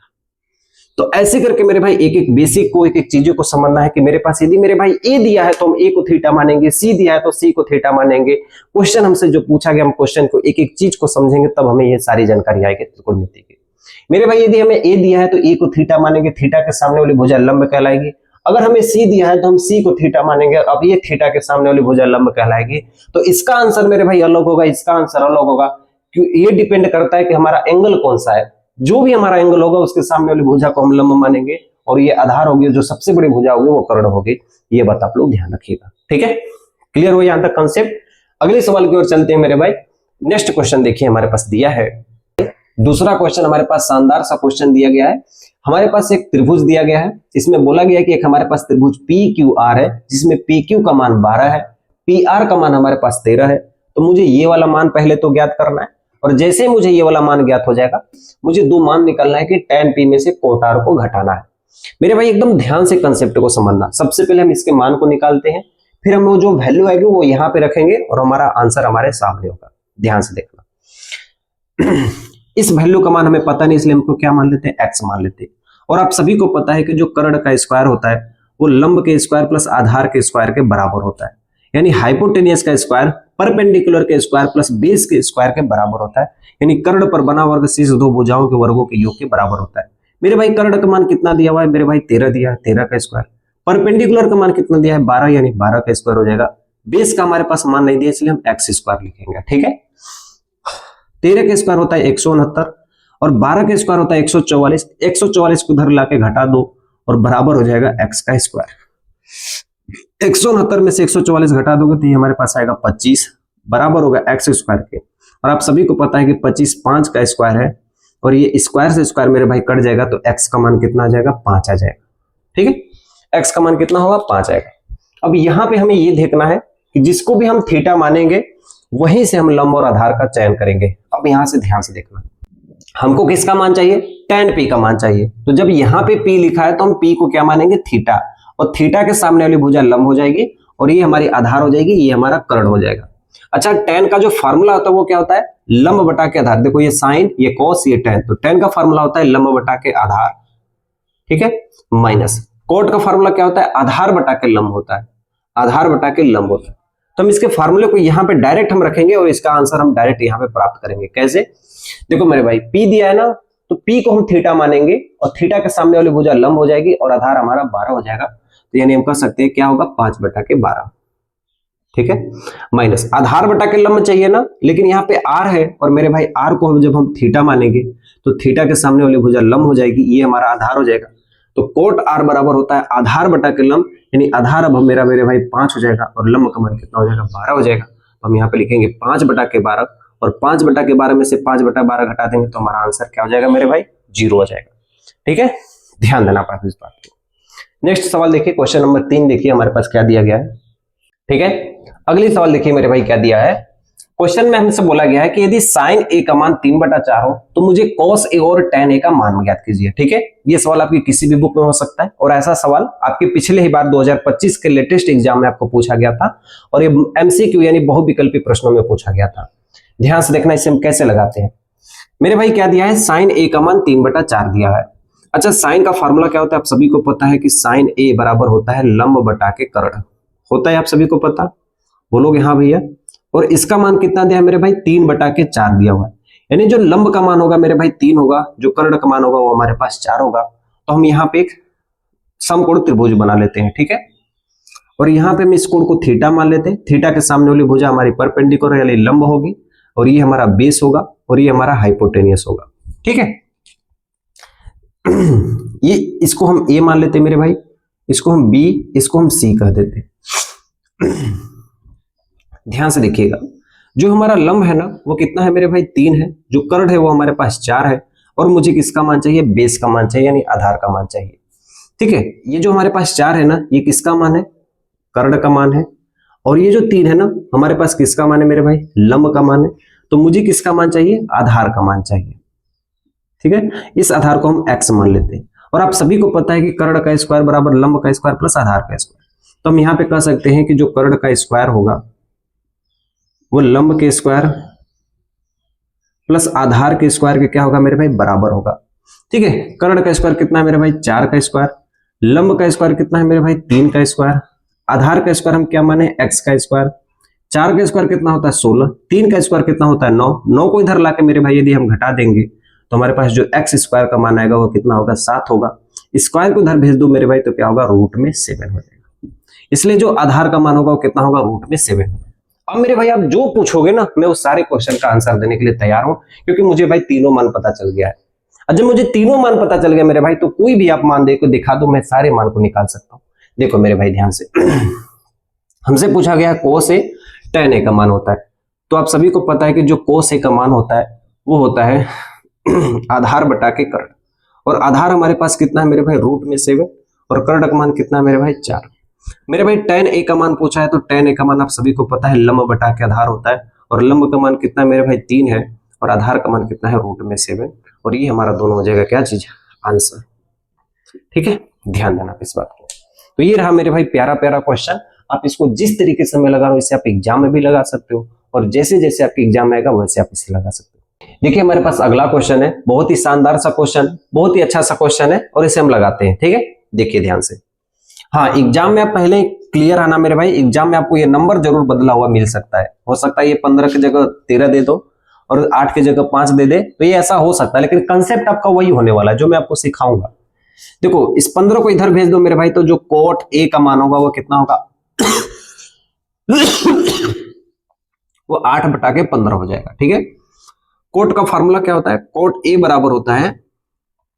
Speaker 1: तो ऐसे करके मेरे भाई एक एक बेसिक को, एक एक चीजों को समझना है कि मेरे पास यदि मेरे भाई ए दिया है तो हम ए को थीटा मानेंगे, सी दिया है तो सी को थीटा मानेंगे। क्वेश्चन हमसे जो पूछा गया हम क्वेश्चन को एक एक चीज को समझेंगे, तब हमें ये सारी जानकारी आएगी त्रिकोणमिति की। मेरे भाई यदि हमें ए दिया है तो ए को थीटा मानेंगे, थीटा के सामने वाली भुजा लंब कहलाएगी। अगर हमें सी दिया है तो हम सी को थीटा मानेंगे, अब ये थीटा के सामने वाली भुजा लंब कहलाएगी। तो इसका आंसर मेरे भाई अलग होगा, इसका आंसर अलग होगा, क्योंकि ये डिपेंड करता है कि हमारा एंगल कौन सा है। जो भी हमारा एंगल होगा उसके सामने वाली भुजा को हम लंब मानेंगे, और ये आधार होगी, जो सबसे बड़ी भुजा होगी वो कर्ण होगी। ये बात आप लोग ध्यान रखिएगा। ठीक है, क्लियर हो यहां तक कंसेप्ट? अगले सवाल की ओर चलते हैं मेरे भाई। नेक्स्ट क्वेश्चन देखिए हमारे पास दिया है, दूसरा क्वेश्चन हमारे पास शानदार सा क्वेश्चन दिया गया है। हमारे पास एक त्रिभुज दिया गया है, इसमें बोला गया है कि एक हमारे पास त्रिभुज PQR है, जिसमें PQ का मान 12 है, PR का मान हमारे पास 13 है। तो मुझे ये वाला मान पहले तो ज्ञात करना है, और जैसे मुझे ये वाला मान ज्ञात हो जाएगा मुझे दो मान निकालना है कि tan P में से cot R को घटाना है। मेरे भाई एकदम ध्यान से कंसेप्ट को समझना। सबसे पहले हम इसके मान को निकालते हैं, फिर हम जो वैल्यू आएगी वो यहाँ पे रखेंगे और हमारा आंसर हमारे सामने होगा। ध्यान से देखना। इस वैल्यू का मान हमें पता नहीं, इसलिए हमको क्या मान लेते हैं? x मान लेते हैं। और आप सभी को पता है कि जो कर्ण का स्क्वायर होता है वो लंब के स्क्वायर प्लस आधार के स्क्वायर के बराबर होता है, यानी हाइपोटेनियस का स्क्वायर परपेंडिकुलर के स्क्वायर प्लस बेस के स्क्वायर के बराबर होता है, यानी कर्ण पर बना वर्ग शीर्ष दो भुजाओं के वर्गों के योग के बराबर होता है। मेरे भाई कर्ण का मान कितना दिया हुआ है मेरे भाई? 13 दिया है, 13 का स्क्वायर। परपेंडिकुलर का मान कितना दिया है? 12, यानी 12 का स्क्वायर हो जाएगा। बेस का हमारे पास मान नहीं दिया, इसलिए हम एक्स स्क्वायर लिखेंगे। ठीक है, 13 का स्क्वायर होता है 169 और 12 का स्क्वायर होता है 144। 144 को उधर लाके घटा दो और बराबर हो जाएगा एक्स का स्क्वायर। 169 में से 144 घटा दोगे तो ये हमारे पास आएगा 25, बराबर होगा एक्स स्क्वायर के। और आप सभी को पता है कि 25 5 का स्क्वायर है, और ये स्क्वायर से स्क्वायर मेरे भाई कट जाएगा, तो एक्स का मान कितना आ जाएगा? 5 आ जाएगा। ठीक है, एक्स का मान कितना होगा? 5 आएगा। अब यहाँ पे हमें ये देखना है कि जिसको भी हम थीटा मानेंगे वहीं से हम लंब और आधार का चयन करेंगे। अब यहां से ध्यान से देखना, हमको किसका मान चाहिए, tan p का मान चाहिए। तो जब यहाँ पे p लिखा है तो हम p को क्या मानेंगे, थीटा, और थीटा के सामने वाली भुजा लंब हो जाएगी और ये हमारी आधार हो जाएगी, ये हमारा कर्ण हो जाएगा। अच्छा, tan का जो फार्मूला होता है वो क्या होता है, लंब बटा के आधार। देखो ये साइन, ये कॉस, ये tan, तो tan का फार्मूला होता है लंब बटा के आधार, ठीक है, माइनस कोट का फार्मूला क्या होता है, आधार बटा के लंब होता है, आधार बटा के लंब होता है। तो हम इसके फार्मूले को यहाँ पे डायरेक्ट हम रखेंगे और इसका आंसर हम डायरेक्ट यहाँ पे प्राप्त करेंगे। कैसे, देखो मेरे भाई p दिया है ना, तो p को हम थीटा मानेंगे और थीटा के सामने वाली भुजा लंब हो जाएगी और आधार हमारा 12 हो जाएगा। तो यानी हम कह सकते हैं क्या होगा, 5 बटा के 12, ठीक है, माइनस आधार बटा के लंब चाहिए ना, लेकिन यहाँ पे r है और मेरे भाई r को जब हम थीटा मानेंगे तो थीटा के सामने वाली भुजा लंब हो जाएगी, ये हमारा आधार हो जाएगा। तो कोट r बराबर होता है आधार बटा के लंब, यानी आधार अब मेरा मेरे भाई 5 हो जाएगा और लंब का मान कितना हो जाएगा, 12 हो जाएगा। तो हम यहाँ पे लिखेंगे 5 बटा के 12 और 5 बटा के 12 में से 5 बटा 12 घटा देंगे तो हमारा आंसर क्या हो जाएगा मेरे भाई, 0 हो जाएगा। ठीक है, ध्यान देना पाए इस बात को। नेक्स्ट सवाल देखिए, क्वेश्चन नंबर 3 देखिए हमारे पास क्या दिया गया है। ठीक है, अगली सवाल देखिए मेरे भाई क्या दिया है। क्वेश्चन में हमसे बोला गया है कि यदि साइन ए का मान 3/4 हो तो मुझे कॉस ए और टेन ए का मान ज्ञात कीजिए। ठीक है, ये सवाल आपकी किसी भी बुक में हो सकता है और ऐसा सवाल आपके पिछले ही बार 2025 के लेटेस्ट एग्जाम में आपको पूछा गया था और ये एमसीक्यू यानी बहुविकल्पी प्रश्नों में पूछा गया था। ध्यान से देखना इसे हम कैसे लगाते हैं। मेरे भाई क्या दिया है, साइन ए का मान 3/4 दिया है। अच्छा, साइन का फॉर्मूला क्या होता है आप सभी को पता है कि साइन ए बराबर होता है लंब बटा के कर्ण, होता है आप सभी को पता, बोलोगे हाँ भैया। और इसका मान कितना दिया है मेरे भाई, 3/4 दिया हुआ है, यानी जो लंब का मान होगा मेरे भाई 3 होगा, जो कर्ण का मान होगा वो हमारे पास 4 होगा। तो हम यहाँ पे एक समकोण त्रिभुज बना लेते हैं। ठीक है, और यहाँ पे हम इस कोण को थीटा मान लेते हैं। थीटा के सामने वाली भुजा हमारी परपेंडिकुलर यानी लंब होगी और ये हमारा बेस होगा और ये हमारा हाइपोटेनियस होगा। ठीक है, ये इसको हम ए मान लेते हैं मेरे भाई, इसको हम बी, इसको हम सी कह देते हैं। ध्यान से देखिएगा, जो हमारा लंब है ना वो कितना है मेरे भाई, 3 है, जो कर्ण है वो हमारे पास 4 है और मुझे किसका मान चाहिए, बेस का मान चाहिए यानी आधार का मान चाहिए। ठीक है, ये जो हमारे पास 4 है ना ये किसका मान है, कर्ण का मान है, और ये जो 3 है ना हमारे पास किसका मान है मेरे भाई, लंब का मान है। तो मुझे किसका मान चाहिए, आधार का मान चाहिए। ठीक है, इस आधार को हम x मान लेते हैं और आप सभी को पता है कि कर्ण का स्क्वायर बराबर लंब का स्क्वायर प्लस आधार का स्क्वायर। तो हम यहाँ पे कह सकते हैं कि जो कर्ण का स्क्वायर होगा वो लंब के स्क्वायर प्लस आधार के स्क्वायर के क्या होगा मेरे भाई, बराबर होगा। ठीक है, कर्ण का स्क्वायर कितना है मेरे भाई, 4 का स्क्वायर, लंब का स्क्वायर कितना है मेरे भाई, 3 का स्क्वायर, आधार का स्क्वायर हम क्या माने, x का स्क्वायर, 4 का स्क्वायर कितना होता है 16, 3 का स्क्वायर कितना होता है 9, 9 को इधर लाके मेरे भाई यदि हम घटा देंगे तो हमारे पास जो x स्क्वायर का मान आएगा वो कितना होगा, 7 होगा। स्क्वायर को इधर भेज दो मेरे भाई तो क्या होगा, रूट में 7 हो जाएगा। इसलिए जो आधार का मान होगा वो कितना होगा, रूट में 7। अब मेरे भाई आप जो पूछोगे ना मैं उस सारे क्वेश्चन का आंसर देने के लिए तैयार हूं, क्योंकि मुझे भाई तीनों मान पता चल गया है। और जब मुझे तीनों मान पता चल गया मेरे भाई तो कोई भी आप मान दे को दिखा दो, मैं सारे मान को निकाल सकता हूं। देखो मेरे भाई ध्यान से, हमसे पूछा गया कोस ए tan ए का मान होता है, तो आप सभी को पता है कि जो कोस ए का मान होता है वो होता है आधार बटा के कर्ण, और आधार हमारे पास कितना है मेरे भाई, रूट में 7, और कर्ण का मान कितना है मेरे भाई, 4। मेरे भाई tan ए का मान पूछा है तो tan ए का मान आप सभी को पता है लंब बटा के आधार होता है, और लंब का मान कितना है मेरे भाई 3 है, और आधार का मान कितना है, रूट में 7, और ये हमारा दोनों हो जाएगा क्या चीज, आंसर। ठीक है, ध्यान देना इस बात को। तो ये रहा मेरे भाई प्यारा प्यारा क्वेश्चन। आप इसको जिस तरीके से मैं लगा रहा हूँ इसे आप एग्जाम में भी लगा सकते हो, और जैसे जैसे आपके एग्जाम में आएगा वैसे आप इसे लगा सकते हो। देखिए हमारे पास अगला क्वेश्चन है, बहुत ही शानदार सा क्वेश्चन, बहुत ही अच्छा सा क्वेश्चन है, और इसे हम लगाते हैं। ठीक है, देखिए ध्यान से। हाँ, एग्जाम में आप पहले क्लियर आना मेरे भाई, एग्जाम में आपको ये नंबर जरूर बदला हुआ मिल सकता है, हो सकता है ये 15 की जगह 13 दे दो और 8 की जगह 5 दे दे, तो ये ऐसा हो सकता है, लेकिन कंसेप्ट आपका वही होने वाला है जो मैं आपको सिखाऊंगा। देखो इस 15 को इधर भेज दो मेरे भाई, तो जो कोट ए का मान होगा वो कितना होगा वो 8 बटा के 15 हो जाएगा। ठीक है, कोट का फॉर्मूला क्या होता है, कोट ए बराबर होता है,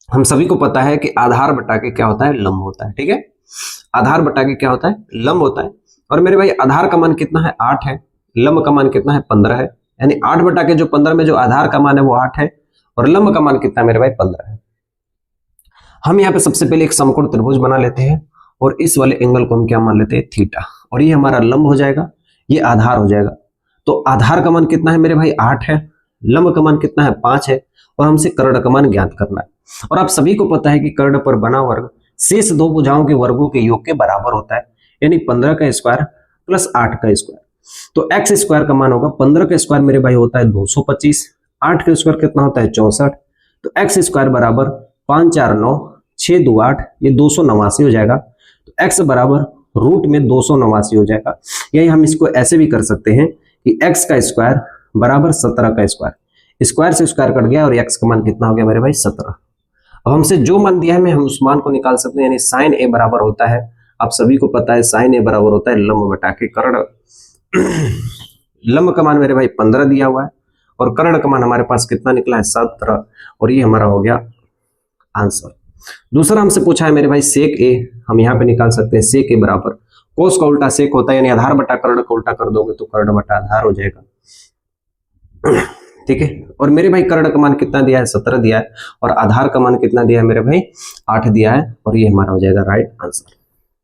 Speaker 1: हम सभी को पता है कि आधार बटा के क्या होता है, लंब होता है। ठीक है, आधार बटा के क्या होता है, लंब होता है, और मेरे भाई आधार का मान कितना है, 8 है, लंब का मान कितना है, 15 है, यानी 8 बटा के जो 15 में जो आधार का मान है वो 8 है, और लंब का मान कितना है मेरे भाई, 15 है। हम यहाँ पे सबसे पहले एक समकोण त्रिभुज बना लेते हैं, और इस वाले एंगल को हम क्या मान लेते हैं, थीटा, और ये हमारा लंब हो जाएगा, ये आधार हो जाएगा। तो आधार का मान कितना है मेरे भाई, 8 है, लंब का मान कितना है 5 है और हमसे कर्ण का मान ज्ञात करना है। और आप सभी को पता है कि कर्ण पर बना वर्ग शेष दो भुजाओं के वर्गों के योग के बराबर होता है, यानी 15 का स्क्वायर प्लस 8 का स्क्वायर। तो एक्स स्क्वायर का मान होगा 15 का स्क्वायर मेरे भाई होता है 225, 8 का स्क्वायर कितना होता है 64। तो एक्स स्क्वायर बराबर 5 4 9 6 2 8, ये 289 हो जाएगा। तो एक्स बराबर रूट में 289 हो जाएगा। यही हम इसको ऐसे भी कर सकते हैं कि एक्स का स्क्वायर बराबर 17 का स्क्वायर, स्क्वायर से स्क्वायर कट गया और एक्स का मान कितना हो गया मेरे भाई 17। अब हमसे जो मान दिया है हम उस मान को निकाल सकते हैं, यानी साइन ए बराबर होता है, आप सभी को पता है साइन ए बराबर होता है लंब बटा के कर्ण। लंब का मान मेरे भाई 15 दिया हुआ है और कर्ण का मान हमारे पास कितना निकला है 17, और ये हमारा हो गया आंसर। दूसरा हमसे पूछा है मेरे भाई सेक ए, हम यहाँ पे निकाल सकते हैं सेक ए बराबर कोस का उल्टा सेक होता है, यानी आधार बटा कर्ण का उल्टा कर दोगे तो कर्ण बटा आधार हो जाएगा। ठीक है, और मेरे भाई कर्ण का मान कितना दिया है 17 दिया है और आधार का मान कितना दिया है मेरे भाई 8 दिया है, और ये हमारा हो जाएगा राइट आंसर।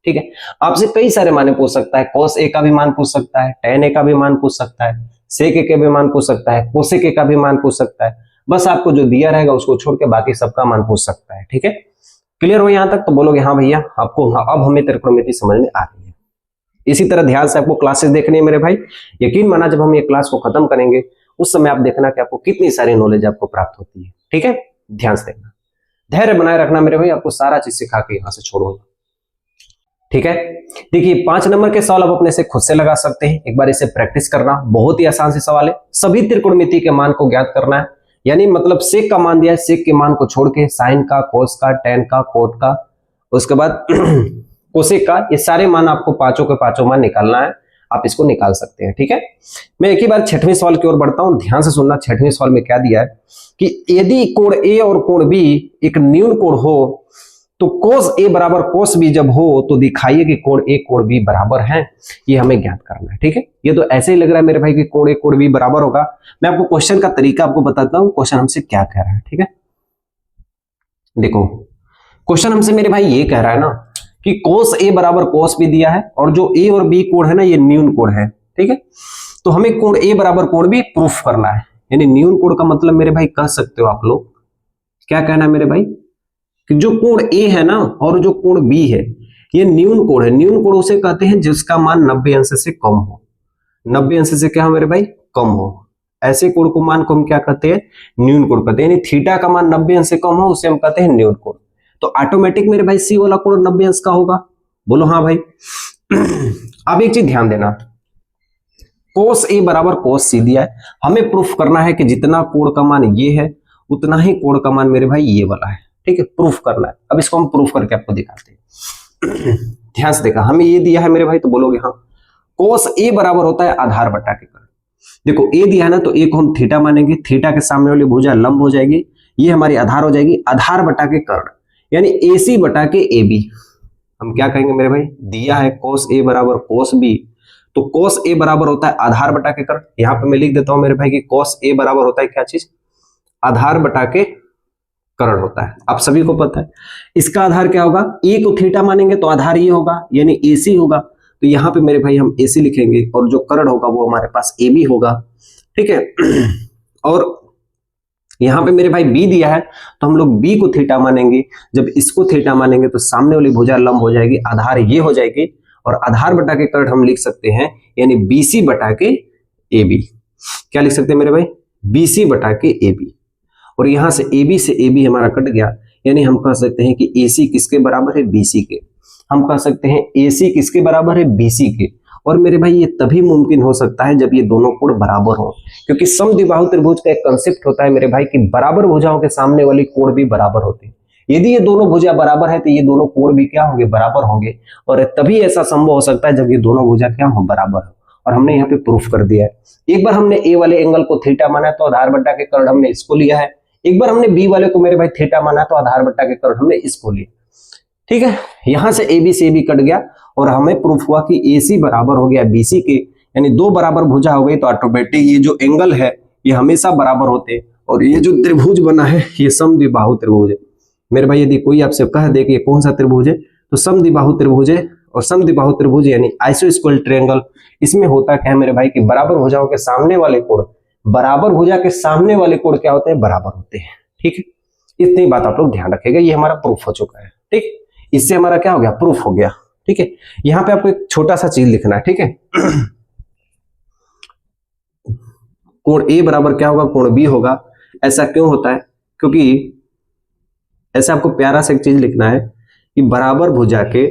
Speaker 1: ठीक है, आपसे कई सारे मान पूछ सकता है, कोस ए का भी मान पूछ सकता है, टेन ए का भी मान पूछ सकता है, सेक ए का भी मान पूछ सकता है, कोसेक ए का भी मान पूछ सकता है। बस आपको जो दिया रहेगा उसको छोड़ के बाकी सबका मान पूछ सकता है। ठीक है, क्लियर हो यहां तक? तो बोलोगे हाँ भैया आपको अब हमें त्रिकोणमिति समझ में आ रही है। इसी तरह ध्यान से आपको क्लासेस देखनी है मेरे भाई, यकीन माना जब हम ये क्लास को खत्म करेंगे उस समय आप देखना कि आपको कितनी सारी नॉलेज आपको प्राप्त होती है। ठीक है, ध्यान से देखना, धैर्य बनाए रखना मेरे भाई, आपको सारा चीज सिखा के यहां से छोड़ूंगा। ठीक है, देखिए 5 नंबर के सवाल आप अपने से खुद से लगा सकते हैं, एक बार इसे प्रैक्टिस करना, बहुत ही आसान से सवाल है। सभी त्रिकोणमिति के मान को ज्ञात करना है, यानी मतलब सेक का मान दिया है, सेक के मान को छोड़ के साइन का, कोस का, टेन का, कोट का, उसके बाद कोसेक का, ये सारे मान आपको पांचों के पांचों मान निकालना है, आप इसको निकाल सकते हैं। ठीक है, मैं एक ही बार 6वें सवाल की ओर बढ़ता हूं, ध्यान से सुनना। 6वें सवाल में क्या दिया है कि यदि कोण ए और कोण बी एक न्यून कोण हो तो कोस ए बराबर कोस बी जब हो तो दिखाइए कि कोण ए कोण बी बराबर हैं, ये हमें ज्ञात करना है। ठीक है, ये तो ऐसे ही लग रहा है मेरे भाई कि कोण ए कोण बी बराबर होगा। मैं आपको क्वेश्चन का तरीका आपको बताता हूं, क्वेश्चन हमसे क्या कह रहा है। ठीक है, देखो क्वेश्चन हमसे मेरे भाई ये कह रहा है ना कि कोस ए बराबर कोस बी दिया है और जो ए और बी कोण है ना ये न्यून कोण है। ठीक है, तो हमें कोण ए बराबर कोण बी प्रूफ करना है, यानी न्यून कोण का मतलब मेरे भाई कह सकते हो आप लोग क्या कहना है मेरे भाई कि जो कोण ए है ना और जो कोण बी है ये न्यून कोण है। न्यून कोण उसे कहते हैं जिसका मान 90 अंश से कम हो। 90 अंश से क्या हो मेरे भाई कम हो, ऐसे कोण को मान को हम क्या कहते हैं न्यून कोण कहते हैं, यानी थीटा का मान 90 अंश से कम हो उसे हम कहते हैं न्यून कोण। तो ऑटोमेटिक मेरे भाई सी वाला कोण 90 अंश का होगा, बोलो हाँ भाई। अब एक चीज ध्यान देना, कोस ए बराबर कोस सी दिया है, हमें प्रूफ करना है कि जितना कोण का मान ये है उतना ही कोण का मान मेरे भाई ये वाला है। ठीक है, प्रूफ करना है, अब इसको हम प्रूफ करके आपको दिखाते हैं। ध्यान से देखा, हमें ये दिया है मेरे भाई, तो बोलोगे हाँ कोस ए बराबर होता है आधार बटा के कर्ण। देखो ए दिया है ना तो ए को हम थीटा मानेंगे, थीटा के सामने वाली भुजा लंब हो जाएगी, ये हमारी आधार हो जाएगी, आधार बटा के कर्ण यानी AC बटा के AB। हम क्या कहेंगे मेरे भाई, दिया है कोस ए बराबर कोस बी, तो कोस ए बराबर होता है आधार बटा के कर्ण। यहां पे मैं लिख देता हूं मेरे भाई कि कोस ए बराबर होता है क्या चीज, आधार बटा के कर्ण होता है, आप सभी को पता है। इसका आधार क्या होगा, ए को थीटा मानेंगे तो आधार ये होगा यानी AC होगा, तो यहाँ पे मेरे भाई हम AC लिखेंगे और जो कर्ण होगा वो हमारे पास AB होगा। ठीक है, और यहाँ पे मेरे भाई B दिया है तो हम लोग B को थीटा मानेंगे, जब इसको थीटा मानेंगे तो सामने वाली भुजा लंब हो जाएगी, आधार ये हो जाएगी, और आधार बटा के कर्ण हम लिख सकते हैं यानी BC बटा के AB। क्या लिख सकते हैं मेरे भाई, BC बटा के AB, और यहां से AB से AB हमारा कट गया, यानी हम कह सकते हैं कि AC किसके बराबर है BC के, हम कह सकते हैं AC किसके बराबर है BC के। और मेरे भाई ये तभी मुमकिन हो सकता है जब ये दोनों कोण बराबर हो, क्योंकि समद्विबाहु त्रिभुज का एक कंसेप्ट होता है मेरे भाई कि बराबर भुजाओं के सामने वाली कोण भी बराबर होते हैं। यदि ये दोनों भुजा बराबर है तो ये दोनों कोण भी क्या होंगे, बराबर होंगे, और तभी ऐसा संभव हो सकता है जब ये दोनों भुजा क्या हो, बराबर हो। और हमने यहाँ पे प्रूफ कर दिया है। एक बार हमने ए वाले एंगल को थीटा माना है तो आधार बटा के कर्ण हमने इसको लिया है, एक बार हमने बी वाले को मेरे भाई थीटा माना है तो आधार बटा के कर्ण हमने इसको लिया। ठीक है, यहां से AB से AB कट गया और हमें प्रूफ हुआ कि AC बराबर हो गया BC के, यानी दो बराबर भुजा हो गई तो ऑटोमेटिक ये जो एंगल है ये हमेशा बराबर होते हैं, और ये जो त्रिभुज बना है ये समद्विबाहु त्रिभुज है। मेरे भाई यदि कोई आपसे कह दे कि ये कौन सा त्रिभुज है तो समद्विबाहु त्रिभुज है, और समद्विबाहु त्रिभुज यानी आइसोस्केल ट्रायंगल, इसमें होता क्या है मेरे भाई कि बराबर भुजाओं के सामने वाले कोण बराबर भुजा के सामने वाले कोण क्या होते हैं, बराबर होते हैं। ठीक है, इतनी बात आप लोग ध्यान रखिएगा। ये हमारा प्रूफ हो चुका है। ठीक, इससे हमारा क्या हो गया, प्रूफ हो गया। ठीक है, यहां पे आपको एक छोटा सा चीज लिखना है। ठीक है, कोण ए बराबर क्या होगा, कोण बी होगा। ऐसा क्यों होता है, क्योंकि ऐसा आपको प्यारा सा एक चीज लिखना है कि बराबर भुजा के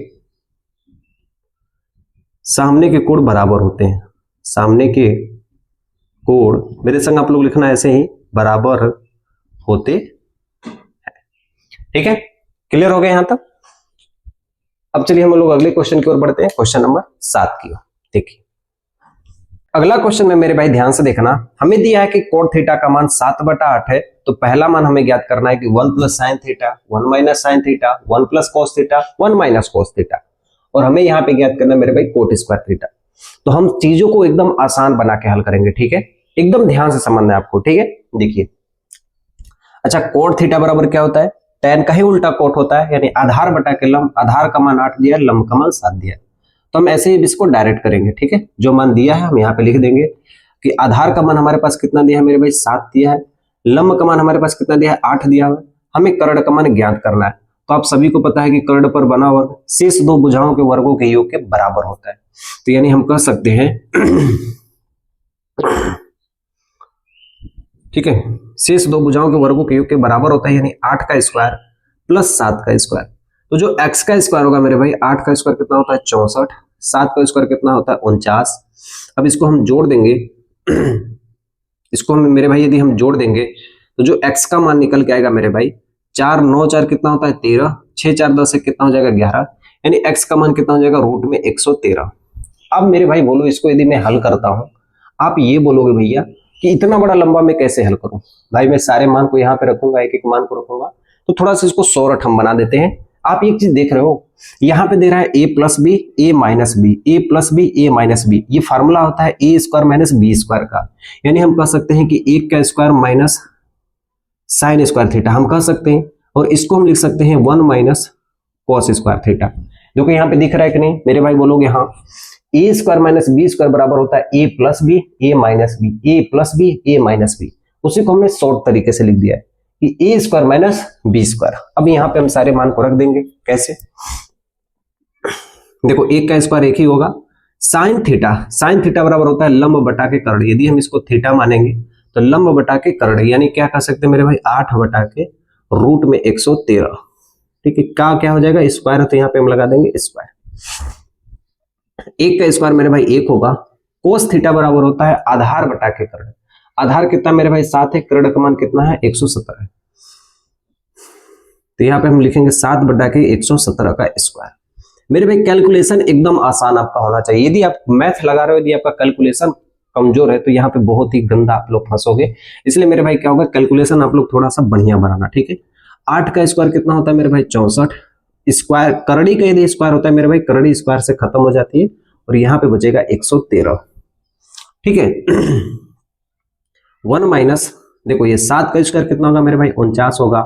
Speaker 1: सामने के कोण बराबर होते हैं। सामने के कोण मेरे संग आप लोग लिखना है ऐसे ही, बराबर होते हैं। ठीक है, क्लियर हो गया यहां तक। अब चलिए हम लोग अगले क्वेश्चन की ओर बढ़ते हैं, क्वेश्चन नंबर 7 की ओर। देखिए अगला क्वेश्चन में मेरे भाई ध्यान से देखना, हमें दिया है कि कोण थीटा का मान 7/8 है। तो पहला मान हमें ज्ञात करना है कि 1 + sin theta, 1 - sin theta, 1 + cos theta, 1 - cos theta, और हमें यहाँ पे ज्ञात करना है मेरे भाई कोट स्क्वायर थीटा। तो हम चीजों को एकदम आसान बना के हल करेंगे। ठीक है, एकदम ध्यान से समझना है आपको। ठीक है, देखिए अच्छा, कोट थीटा बराबर क्या होता है, tan का ही उल्टा कोट होता है, यानी आधार बटा के लंब। आधार का मान 8 दिया है, लंब का मान 7 दिया है। तो हम ऐसे ही इसको डायरेक्ट करेंगे। ठीक है, जो मान दिया है हम यहाँ पे लिख देंगे कि आधार का मान हमारे पास कितना दिया है मेरे भाई, 7 दिया है। लंब का मान हमारे पास कितना दिया है, 8 दिया है। हमें कर्ण का मान ज्ञात करना है। तो आप सभी को पता है कि कर्ण पर बना वर्ग शेष दो भुजाओं के वर्गों के योग के बराबर होता है। तो यानी हम कह सकते हैं ठीक है, शेष दो भुजाओं के वर्गों के योग के बराबर होता है, यानी 8 का स्क्वायर प्लस 7 का स्क्वायर। तो जो x का स्क्वायर होगा मेरे भाई, 8 का स्क्वायर कितना होता है 64, 7 का स्क्वायर कितना होता है 49। अब इसको हम जोड़ देंगे इसको हम मेरे भाई यदि हम जोड़ देंगे तो जो x का मान निकल के आएगा मेरे भाई, 4 9 4 कितना होता है 13, 6 4 10 कितना हो जाएगा 11, यानी x का मान कितना हो जाएगा रूट में 113। अब मेरे भाई बोलो, इसको यदि मैं हल करता हूं, आप ये बोलोगे भैया कि इतना बड़ा लंबा मैं कैसे हल करूं। भाई मैं सारे मान को यहाँ पे रखूंगा, एक एक मान को रखूंगा, तो थोड़ा सा इसको शॉर्ट हम बना देते हैं। आप एक चीज देख रहे हो, यहाँ पे दे रहा है a + b, a - b, a + b, a - b। ये फार्मूला होता है a² - b² का, यानी हम कह सकते हैं कि 1 का square minus sine square theta हम कह सकते हैं, और इसको हम लिख सकते हैं 1 - cos स्क्वायर थीटा। देखो यहाँ पे दिख रहा है कि नहीं मेरे भाई, बोलोगे हाँ, a² - b² बराबर होता है a + b, a - b, a + b, a - b। उसी को हमने शॉर्ट तरीके से लिख दिया है कि a² - b²। अब यहाँ पे हम सारे मान को रख देंगे। कैसे, देखो 1 का स्क्वायर 1 ही होगा। साइन थीटा बराबर होता है लंब बटा के कर्ण। यदि हम इसको थीटा मानेंगे तो लंब बटा के कर्ण, यानी क्या कह सकते हैं मेरे भाई, 8 बटा के रूट में 113। ठीक है, क्या हो जाएगा स्क्वायर, तो यहाँ पे हम लगा देंगे स्क्वायर। 1 का स्क्वायर मेरे भाई 1 होगा। कोस थीटा बराबर होता है आधार बटा के कर्ण। आधार कितना मेरे भाई 7 है, कर्ण का मान कितना है 117 है। तो यहाँ पे हम लिखेंगे 7 बटा के 117 का स्क्वायर। मेरे भाई कैलकुलेशन एकदम आसान आपका होना चाहिए। यदि आप मैथ लगा रहे हो, यदि आपका कैलकुलेशन कमजोर है, तो यहाँ पे बहुत ही गंदा आप लोग फंसोगे। इसलिए मेरे भाई क्या होगा, कैलकुलेशन आप लोग थोड़ा सा बढ़िया बनाना। ठीक है, 8 का स्क्वायर कितना होता है मेरे भाई 64। स्क्वायर करड़ी का यदि स्क्वायर होता है मेरे भाई, करड़ी स्क्वायर से खत्म हो जाती है और यहाँ पे बचेगा 113। ठीक है, 1 माइनस, देखो ये 7 का स्क्वायर कितना होगा मेरे भाई 49 होगा,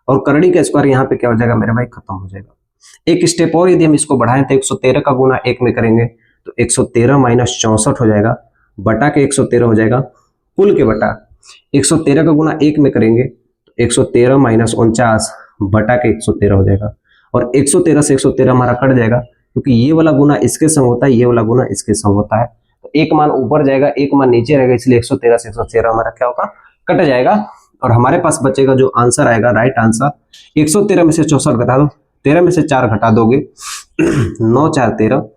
Speaker 1: और करड़ी का स्क्वायर यहाँ पे क्या हो जाएगा मेरे भाई, खत्म हो जाएगा। एक स्टेप और यदि हम इसको बढ़ाएं तो 113 का गुना 1 में करेंगे तो 113 माइनस 64 हो जाएगा, बटा के 113 हो जाएगा, कुल के बटा 113 का गुना 1 में करेंगे तो 113 माइनस 49 बटा के 113 हो जाएगा, और 113 से 113 हमारा कट जाएगा, क्योंकि ये वाला गुना इसके संग होता है, ये वाला गुना इसके संग होता है। तो एक मान ऊपर जाएगा, एक मान नीचे रहेगा, इसलिए 113 से 113 हमारा क्या होगा, कट जाएगा, और हमारे पास बचेगा जो आंसर आएगा, राइट आंसर 113 में से 64 घटा दो, 13 में से 4 घटा दोगे 9 4 13,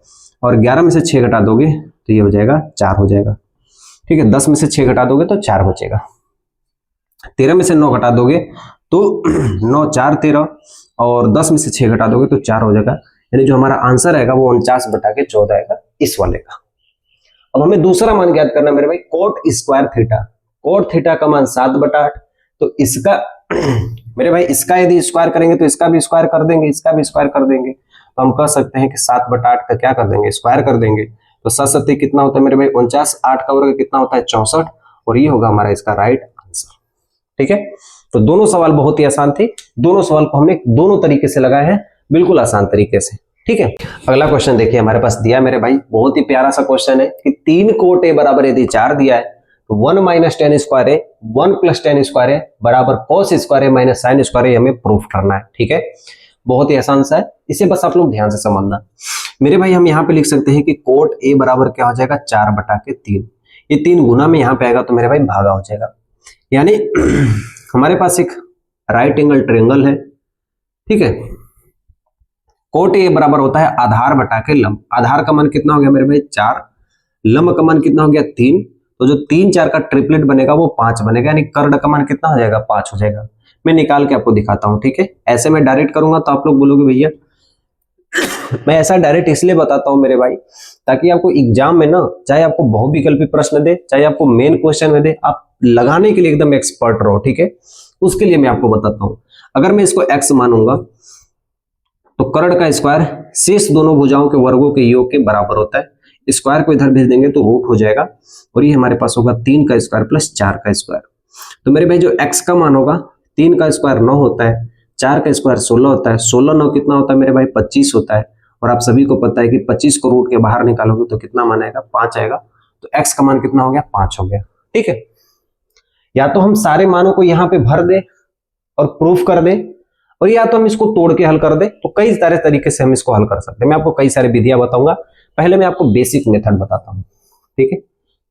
Speaker 1: और 11 में से 6 घटा दोगे तो ये हो जाएगा 4 हो जाएगा। ठीक है, 10 में से 6 घटा दोगे तो 4 बचेगा, 13 में से 9 घटा दोगे तो 9 4 13, और 10 में से 6 घटा दोगे तो 4 हो जाएगा, यानी जो हमारा आंसर आएगा वो 49 बटा के 14 आएगा, इस वाले का। अब हमें दूसरा मान ज्ञात करना मेरे भाई, coat square theta. Cot theta का मान 7 बटा 8, तो इसका मेरे भाई इसका यदि स्क्वायर करेंगे तो इसका भी स्क्वायर कर देंगे, इसका भी स्क्वायर कर देंगे, तो हम कह सकते हैं कि 7 बटा 8 का क्या कर देंगे, स्क्वायर कर देंगे। तो 7 7 कितना होता है मेरे भाई 49, 8 का वर्ग कितना होता है 64, और ये होगा हमारा इसका राइट आंसर। ठीक है, तो दोनों सवाल बहुत ही आसान थे, दोनों सवाल को हमने दोनों तरीके से लगाए हैं, बिल्कुल आसान तरीके से। ठीक है, अगला क्वेश्चन देखिए हमारे पास दिया मेरे भाई, बहुत ही प्यारा सा क्वेश्चन है कि 3 कोट ए बराबर यदि 4 दिया है 1 माइनस टेन स्क्वायर है 1 प्लस टेन स्क्वायर है बराबर कॉस स्क्वायर है माइनस साइन स्क्वायर है, हमें प्रूफ करना है। ठीक है, बहुत ही आसान सा है, इसे बस आप लोग ध्यान से समझना। मेरे भाई हम यहाँ पे लिख सकते हैं कि कोट ए बराबर क्या हो जाएगा 4/3, ये 3 गुना में यहाँ पे आएगा तो मेरे भाई भागा हो जाएगा। यानी हमारे पास एक राइट एंगल ट्रायंगल है, ठीक है, कोट ए बराबर होता है आधार बटा के लंब। आधार का मान कितना हो गया मेरे भाई 4, लंब का मान कितना हो गया 3, तो जो 3 4 का ट्रिपलेट बनेगा वो 5 बनेगा, यानी कर्ण का मान कितना हो जाएगा 5 हो जाएगा। मैं निकाल के आपको दिखाता हूं, ठीक है। ऐसे मैं डायरेक्ट करूंगा तो आप लोग बोलोगे भैया मैं ऐसा डायरेक्ट इसलिए बताता हूं मेरे भाई, ताकि आपको एग्जाम में ना, चाहे आपको बहुविकल्पी प्रश्न दे चाहे आपको मेन क्वेश्चन में दे, आप लगाने के लिए एकदम एक्सपर्ट रहो, ठीक है। उसके लिए मैं आपको बताता हूं, अगर मैं इसको x मानूंगा तो कर्ण का स्क्वायर शेष दोनों भुजाओं के वर्गों के योग के बराबर होता है। स्क्वायर को इधर भेज देंगे तो रूट हो जाएगा, और ये हमारे पास होगा 3 का स्क्वायर प्लस 4 का स्क्वायर। तो मेरे भाई जो x का मान होगा 3 का स्क्वायर 9 होता है, 4 का स्क्वायर 16 होता है, 16 9 कितना होता है मेरे भाई 25 होता है। और आप सभी को पता है कि 25 को रूट के बाहर निकालोगे तो कितना मान आएगा 5 आएगा। तो x का मान कितना हो गया 5 हो गया, ठीक है। या तो हम सारे मानों को यहाँ पे भर दे और प्रूफ कर दे, और या तो हम इसको तोड़ के हल कर दे। तो कई सारे तरीके से हम इसको हल कर सकते हैं, मैं आपको कई सारे विधियां बताऊंगा। पहले मैं आपको बेसिक मेथड बताता हूं, ठीक है।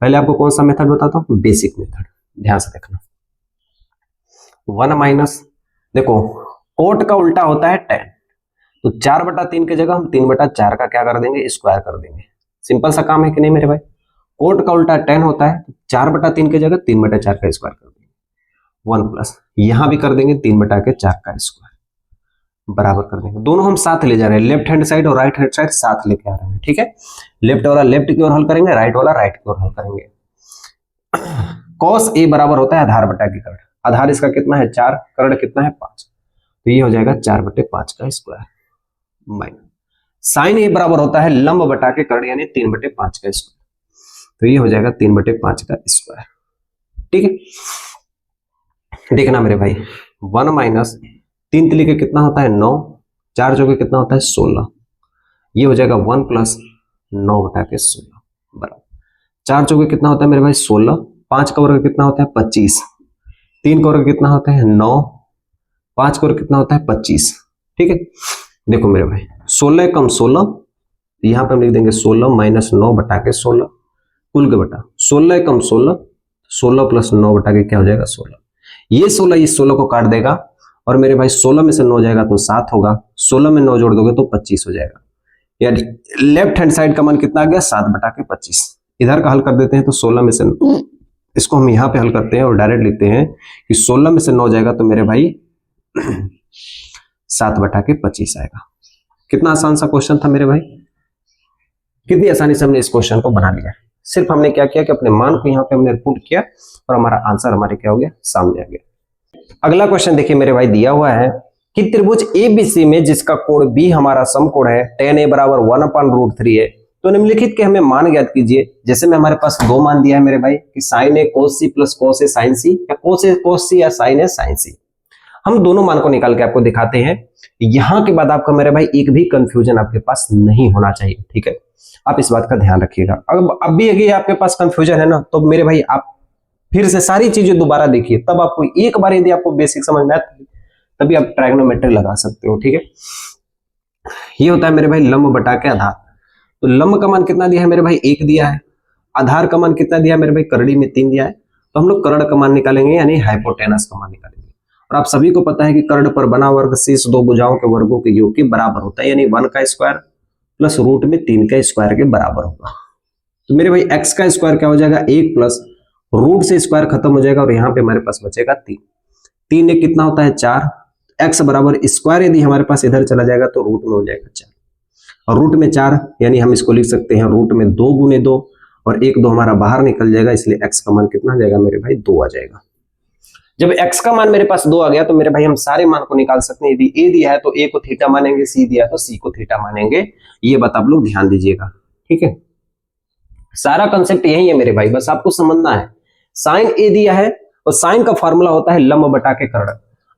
Speaker 1: पहले आपको कौन सा मेथड बताता हूं, बेसिक मेथड, ध्यान से देखना। 1 माइनस, देखो कोट का उल्टा होता है tan, तो 4/3 की जगह हम 3/4 का क्या कर देंगे स्क्वायर कर देंगे। सिंपल सा काम है कि नहीं मेरे भाई। कोट का उल्टा tan होता है, 4/3 की जगह 3/4 का स्क्वायर कर देंगे। 1 प्लस यहां भी कर देंगे 3/4 का स्क्वायर बराबर कर देंगे। दोनों हम साथ ले जा रहे हैं, लेफ्ट हैंड साइड और राइट हैंड साइड साथ लेके आ रहे हैं, ठीक है। लेफ्ट वाला लेफ्ट की ओर हल करेंगे, राइट वाला राइट की ओर हल करेंगे। cos a बराबर होता है आधार बटा के कर्ण। आधार इसका कितना है 4, कर्ण कितना है 5, तो ये हो जाएगा 4/5 का स्क्वायर माइनस sin a बराबर होता है लंब बटा के कर्ण, यानी 3/5 का स्क्वायर, तो ये हो जाएगा 3/5 का स्क्वायर, ठीक है। देखना मेरे भाई 1 माइनस 3 तिली के कितना होता है 9, 4 चौके कितना होता है 16, ये हो जाएगा 1 प्लस 9/16 बराबर 4 चौके कितना होता है मेरे भाई 16, 5 का वर्ग कितना होता है 25, 3 का वर्ग कितना होता है 9, 5 का वर्ग कितना होता है 25, ठीक है। देखो मेरे भाई 16 कम 16, यहां पे हम लिख देंगे 16 माइनस 9/16 कुल के बटा 16 कम 16, 16 प्लस 9 के क्या हो जाएगा 16, ये 16 इस 16 को काट देगा, और मेरे भाई 16 में से 9 जाएगा तो 7 होगा, 16 में 9 जोड़ दोगे तो 25 हो जाएगा। यानी लेफ्ट हैंड साइड का मान कितना आ गया 7/25। इधर का हल कर देते हैं तो 16 में से, इसको हम यहाँ पे हल करते हैं और डायरेक्ट लिखते हैं कि 16 में से 9 जाएगा तो मेरे भाई 7/25 आएगा। कितना आसान सा क्वेश्चन था मेरे भाई, कितनी आसानी से हमने इस क्वेश्चन को बना लिया। सिर्फ हमने क्या किया कि अपने मान को यहाँ पे हमने पुट किया और हमारा आंसर हमारे क्या हो गया सामने आ गया। अगला क्वेश्चन देखिए मेरे भाई, दिया हुआ है कि त्रिभुज ABC में जिसका कोण B हमारा समकोण है tan a बराबर 1/√3 है, तो निम्नलिखित के हमें मान ज्ञात कीजिए। जैसे में हमारे पास 2 मान दिया है मेरे भाई कि sin a cos c plus cos a sin c, या cos a cos c या sin a sin c। हम दोनों मान को निकाल के आपको दिखाते हैं। यहां के बाद आपका मेरे भाई एक भी कंफ्यूजन आपके पास नहीं होना चाहिए, ठीक है। आप इस बात का ध्यान रखिएगा। अब भी अगर आपके पास कंफ्यूजन है ना, तो मेरे भाई आप फिर से सारी चीजें दोबारा देखिए, तब आपको एक बार यदि आपको बेसिक समझ में आए तभी आप ट्रायगोनोमेट्री लगा सकते हो, ठीक है। ये होता है मेरे भाई लंब बटा के आधार। तो लंब का मान कितना दिया है मेरे भाई 1 दिया है, आधार का मान कितना दिया है मेरे भाई करड़ी में 3 दिया है, तो हम लोग कर्ण का मान निकालेंगे यानी हाइपोटेनस का मान निकालेंगे। और आप सभी को पता है कि कर्ण पर बना वर्ग शेष दो भुजाओं के वर्गों के योग के बराबर होता है, यानी 1 का स्क्वायर प्लस रूट में 3 का स्क्वायर के बराबर होगा। तो मेरे भाई x का स्क्वायर क्या हो जाएगा 1 प्लस रूट से स्क्वायर खत्म हो जाएगा और यहाँ पे हमारे पास बचेगा 3। 3 एक कितना होता है 4, x बराबर स्क्वायर यदि हमारे पास इधर चला जाएगा तो रूट में हो जाएगा 4, और रूट में 4 यानी हम इसको लिख सकते हैं रूट में 2 गुने 2, और 1 2 हमारा बाहर निकल जाएगा, इसलिए x का मान कितना आ जाएगा मेरे भाई 2 आ जाएगा। जब x का मान मेरे पास 2 आ गया तो मेरे भाई हम सारे मान को निकाल सकते हैं। यदि a दिया है तो a को थीटा मानेंगे, c दिया है तो c को थीटा मानेंगे। ये बात आप लोग ध्यान दीजिएगा, ठीक है। सारा कंसेप्ट यही है मेरे भाई, बस आपको समझना है। साइन a दिया है और साइन का फार्मूला होता है लंब बटा के कर्ण।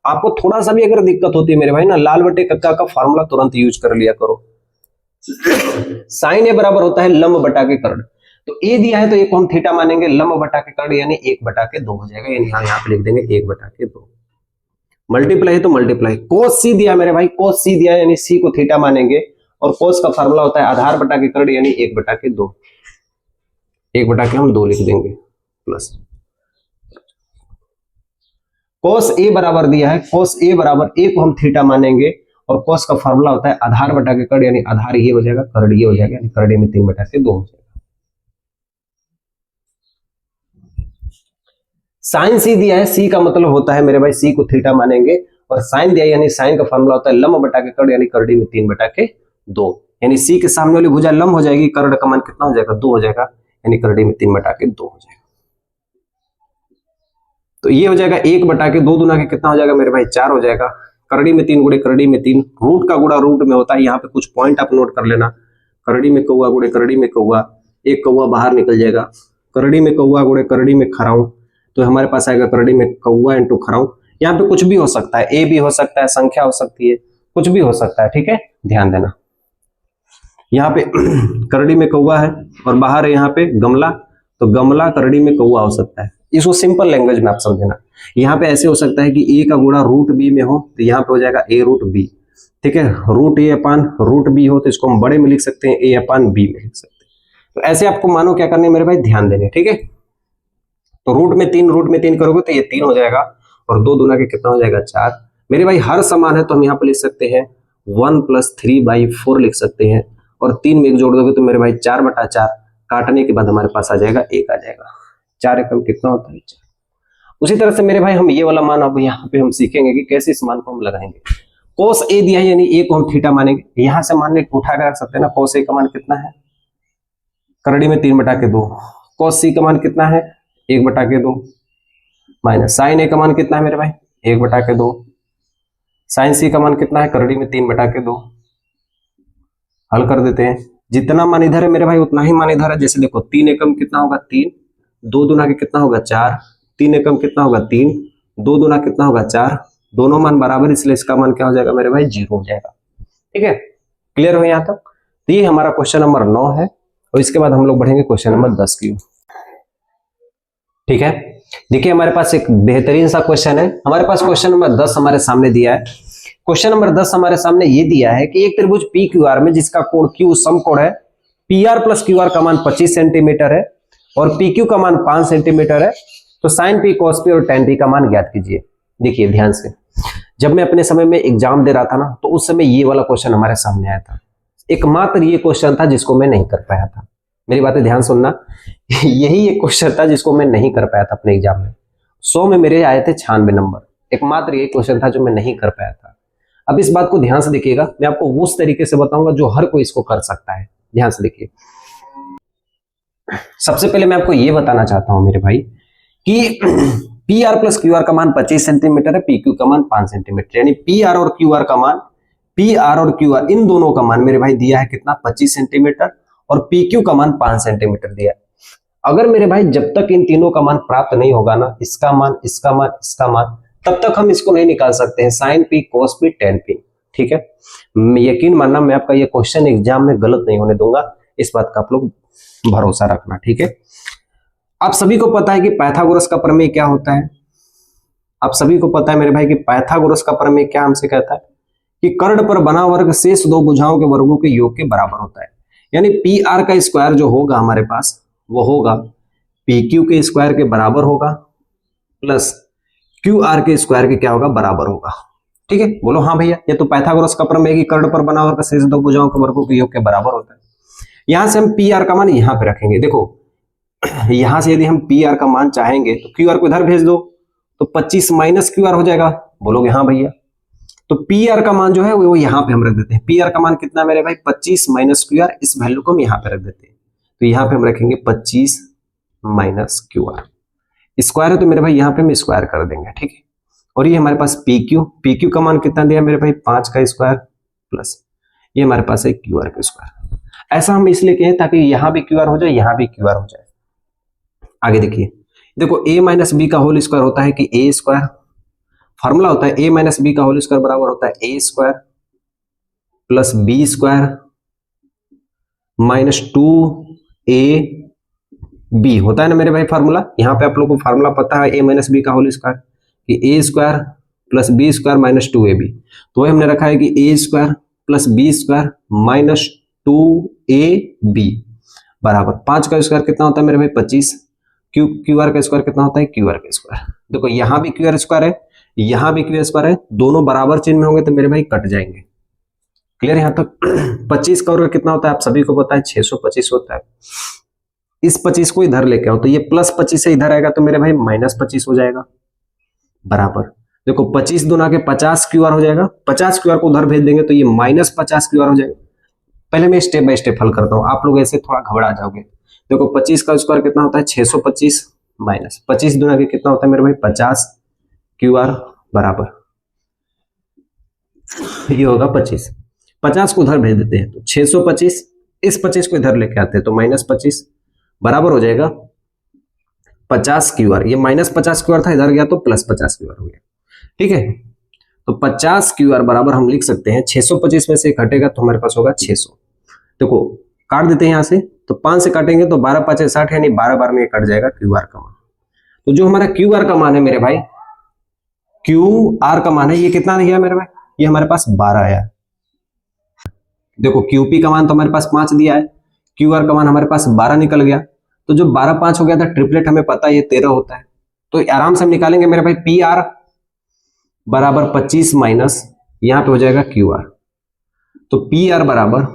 Speaker 1: आपको थोड़ा सा भी अगर दिक्कत होती है मेरे भाई ना, लाल बटे कक्का का फार्मूला तुरंत यूज कर लिया करो। साइन a बराबर होता है लंब बटा के कर्ण। तो ए दिया है तो ए को हम थीटा मानेंगे, लंब बटा के कर्ण यानी 1/2 हो जाएगा, यानी यहाँ पे लिख देंगे 1/2। मल्टीप्लाई है तो मल्टीप्लाई। कोस सी दिया मेरे भाई, कोस सी दिया यानी सी को थीटा मानेंगे, और कोस का फार्मूला होता है आधार बटा के कर्ण यानी 1/2, 1/2 हम 2 लिख देंगे प्लस। कोस ए बराबर दिया है, कोस ए बराबर ए को हम थीटा मानेंगे, और कोस का फार्मूला होता है आधार बटा के कर्ण यानी आधार ये हो जाएगा, कर्ण ये हो जाएगा, यानी कर्ण में 3/2 हो जाएगा। साइन सी दिया है, सी का मतलब होता है मेरे भाई सी को थीटा मानेंगे, और साइन दिया यानी साइन का फार्मूला होता है लंब बटा के कर्ण यानी कर्ण में 3/2, यानी सी के सामने वाली भुजा लंब हो जाएगी, कर्ण का मान कितना हो जाएगा 2 हो जाएगा, यानी कर्ण में 3/2 हो जाएगा। तो ये हो जाएगा 1/2, दूना के कितना हो जाएगा मेरे भाई 4 हो जाएगा, करड़ी में 3 गुणे करड़ी में 3, रूट का गुणा रूट में होता है, यहाँ पे कुछ पॉइंट आप नोट कर लेना, करड़ी में कौआ गुणे करड़ी में कौआ, एक कौआ बाहर निकल जाएगा, करड़ी में कौआ गुणे करड़ी में खराऊ, तो हमारे पास आएगा करड़ी में कौआ इंटू खराऊ। यहाँ पे कुछ भी हो सकता है, ए भी हो सकता है, संख्या हो सकती है, कुछ भी हो सकता है, ठीक है, ध्यान देना। यहाँ पे करड़ी में कौआ है और बाहर है यहाँ पे गमला, तो गमला करड़ी में कौआ हो सकता है, इसको सिंपल लैंग्वेज में आप समझना। यहाँ पे ऐसे हो सकता है कि ए का गुणा रूट बी में हो, तो यहाँ पे हो जाएगा ए रूट बी, ठीक है, रूट ए अपान रूट बी हो तो इसको हम बड़े में लिख सकते हैं, ए अपान बी में लिख सकते हैं। तो ऐसे आपको मानो क्या करने मेरे भाई, ध्यान देने, ठीक है। तो रूट में 3 करोगे तो ये 3 हो जाएगा, और 2 दूना के कितना हो जाएगा 4। मेरे भाई हर समान है तो हम यहाँ पे लिख सकते हैं 1 + 3/4 लिख सकते हैं, और 3 में 1 जोड़ दोगे तो मेरे भाई 4/4, काटने के बाद हमारे पास आ जाएगा 1 आ जाएगा, 4 एकम कितना होता है 4। उसी तरह से मेरे भाई हम ये वाला मान अब यहाँ पे हम सीखेंगे कि कैसे इस मान को हम लगाएंगे। कोस ए दिया है यानी ए को हम थीटा मानेंगे, यहां से मान उठा कर रख सकते हैं ना, कोस ए का मान कितना है करड़ी में 3/2, कोस सी का मान कितना है 1/2, माइनस साइन ए का मान कितना है मेरे भाई 1/2, साइन सी का मान कितना है करड़ी में 3/2। हल कर देते हैं, जितना मान इधर है मेरे भाई उतना ही मान इधर है। जैसे देखो 3 एकम कितना होगा 3, 2 दूना के कितना होगा 4, 3 एकम कितना होगा 3, 2 दूना कितना होगा 4, दोनों मान बराबर, इसलिए इसका मान क्या हो जाएगा मेरे भाई 0 हो जाएगा। ठीक है, क्लियर हो यहाँ तक। तो ये हमारा क्वेश्चन नंबर 9 है, और इसके बाद हम लोग बढ़ेंगे क्वेश्चन नंबर 10 की। ठीक है, देखिए हमारे पास एक बेहतरीन सा क्वेश्चन है। हमारे पास क्वेश्चन नंबर 10 हमारे सामने दिया है। क्वेश्चन नंबर 10 हमारे सामने ये दिया है कि एक त्रिभुज पी क्यू आर में जिसका कोण क्यू समकोण है, P R plus Q R का मान 25 सेंटीमीटर है और पी क्यू का मान 5 सेंटीमीटर है, तो साइन पी कॉस पी और टेन पी का मान ज्ञात कीजिए। देखिए ध्यान से, जब मैं अपने समय में एग्जाम दे रहा था ना, तो उस समय ये वाला क्वेश्चन हमारे सामने आया था। एकमात्र ये क्वेश्चन था जिसको मैं नहीं कर पाया था। मेरी बातें ध्यान सुनना, यही एक क्वेश्चन था जिसको मैं नहीं कर पाया था अपने एग्जाम में। 100 में मेरे आए थे 96 नंबर, एकमात्र ये क्वेश्चन था जो मैं नहीं कर पाया था। अब इस बात को ध्यान से देखिएगा, मैं आपको उस तरीके से बताऊंगा जो हर कोई इसको कर सकता है। ध्यान से देखिए, सबसे पहले मैं आपको ये बताना चाहता हूं मेरे भाई कि P R plus Q R का मान 25 सेंटीमीटर है, पी क्यू का मान 5 सेंटीमीटर, यानी पी आर और क्यू आर का मान, पी आर और क्यू आर इन दोनों का मान मेरे भाई दिया है कितना 25 सेंटीमीटर, और पी क्यू का मान 5 सेंटीमीटर दिया है। अगर मेरे भाई जब तक इन तीनों का मान प्राप्त नहीं होगा ना, इसका मान, इसका मान, इसका मान, तब तक हम इसको नहीं निकाल सकते हैं, sign P cos P ten P. ठीक है, यकीन मानना मैं आपका ये क्वेश्चन एग्जाम में गलत नहीं होने दूंगा, इस बात का आप लोग भरोसा रखना। ठीक है, आप सभी को पता है कि पाइथागोरस का प्रमेय क्या होता है। आप सभी को पता है मेरे भाई कि पाइथागोरस का प्रमेय क्या हमसे कहता है कि कर्ण पर बना वर्ग शेष दो भुजाओं के वर्गों के योग के बराबर होता है। यानी पी आर का स्क्वायर जो होगा हमारे पास, वो होगा पी क्यू के स्क्वायर के बराबर होगा, प्लस क्यू आर के स्क्वायर के क्या होगा बराबर होगा। ठीक है, बोलो हाँ भैया, ये तो पाइथागोरस का प्रमेय कि कर्ण पर बना वर्ग शेष दो भुजाओं के वर्गों के योग के बराबर होता है। यहां से हम पी आर का मान यहां पे रखेंगे। देखो यहां से यदि हम पी आर का मान चाहेंगे तो क्यू आर को इधर भेज दो, तो 25 माइनस क्यू आर हो जाएगा। बोलोगे हाँ भैया, तो पी आर का मान जो है वो यहां पे हम रख देते हैं। पी आर का मान कितना मेरे भाई 25 माइनस क्यू आर, इस वैल्यू को हम यहां पे रख देते हैं। तो यहां पे हम रखेंगे 25 माइनस क्यू आर, स्क्वायर है तो मेरे भाई यहां पे हम स्क्वायर कर देंगे। ठीक है, और ये हमारे पास पी क्यू का मान कितना दिया मेरे भाई 5 का स्क्वायर, प्लस ये हमारे पास है क्यू आर का स्क्वायर। ऐसा हम इसलिए कहें ताकि यहां भी क्यू आर हो जाए, यहां भी क्यू आर हो जाए। आगे देखिए, देखो a माइनस बी का होल स्क्वायर होता है कि ए स्क्वायर, फॉर्मूला होता है a माइनस बी का होल स्क्वायर बराबर होता है a square plus b square minus 2a b होता है ना मेरे भाई फार्मूला। यहाँ पे आप लोगों को फार्मूला पता है ए माइनस बी का होल स्क्वायर, कि a square plus b square minus 2ab। तो वही हमने रखा है कि a square plus b square minus 2ab बराबर 5 का स्क्वायर कितना होता है मेरे भाई 25, क्यू आर का स्क्वायर कितना होता है क्यू आर का स्क्वायर। देखो यहाँ भी क्यू आर स्क्वायर है, यहाँ भी क्यू आर स्क्वायर है, दोनों बराबर चिन्ह में होंगे तो मेरे भाई कट जाएंगे। क्लियर यहाँ तक। 25 का वर्ग कितना होता है आप सभी को पता है 625 होता है। इस 25 को इधर लेके आओ तो ये प्लस 25 से इधर आएगा तो मेरे भाई माइनस 25 हो जाएगा बराबर। देखो 25 दूना के 50 क्यू आर हो जाएगा, 50 क्यू आर को उधर भेज देंगे तो ये माइनस 50 क्यू आर हो जाएगा। पहले मैं स्टेप बाय स्टेप हल करता हूं, आप लोग ऐसे थोड़ा घबरा जाओगे। देखो 25 का स्क्वायर कितना होता है 625 माइनस 25 दूना के कितना होता है मेरे भाई 50 क्यू आर बराबर ये होगा 25। 50 को उधर भेज देते हैं तो 625, इस 25 को इधर लेके आते हैं तो माइनस 25 बराबर हो जाएगा 50 क्यू आर। ये माइनस 50 क्यू आर था, इधर गया तो प्लस 50 क्यू आर हो गया। ठीक है, तो 50 क्यू आर बराबर हम लिख सकते हैं 625 में से घटेगा तो हमारे पास होगा 600। देखो काट देते हैं यहां से, तो 5 से काटेंगे तो 12 5 60 यानी 12 बार में कट जाएगा क्यू आर का मान। तो जो हमारा क्यू आर का मान है मेरे भाई, क्यू आर का मान है ये कितना नहीं है मेरे भाई, ये हमारे पास 12 आया। देखो क्यूपी का मान तो हमारे पास 5 दिया है, क्यू आर का मान हमारे पास 12 निकल गया। तो जो 12 5 हो गया था ट्रिपलेट हमें पता है ये 13 होता है, तो आराम से हम निकालेंगे मेरे भाई पी आर बराबर 25 माइनस यहां पे हो जाएगा क्यू आर। तो पी आर बराबर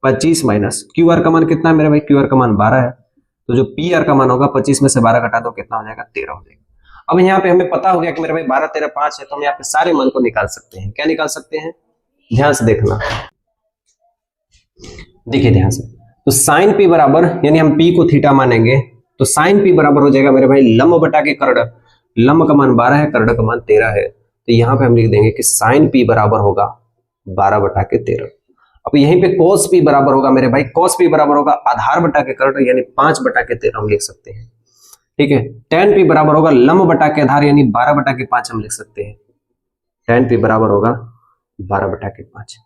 Speaker 1: 25 माइनस क्यू आर का मान कितना है मेरे भाई, क्यू आर का मान 12 है। तो जो पी आर का मान होगा 25 में से 12 घटा दो कितना हो जाएगा 13 हो जाएगा। अब यहाँ पे हमें पता हो गया कि मेरे भाई 12 13 5 है, तो हम यहाँ पे सारे मान को निकाल सकते हैं। क्या निकाल सकते हैं, ध्यान से देखना, देखिए ध्यान से। तो साइन पी बराबर, यानी हम पी को थीटा मानेंगे तो साइन पी बराबर हो जाएगा मेरे भाई लंब बटा के कर्ण। लंब का मान 12 है, कर्ण का मान 13 है, तो यहाँ पे हम लिख देंगे कि साइन पी बराबर होगा 12 बटा के 13। अब यहीं पे cos p बराबर होगा मेरे भाई, cos p बराबर होगा आधार बटा के कर्ण यानी 5 बटा के 13 हम लिख सकते हैं। ठीक है, tan p बराबर होगा लंब बटा के आधार यानी 12 बटा के 5 हम लिख सकते हैं। tan p बराबर होगा 12 बटा के 5।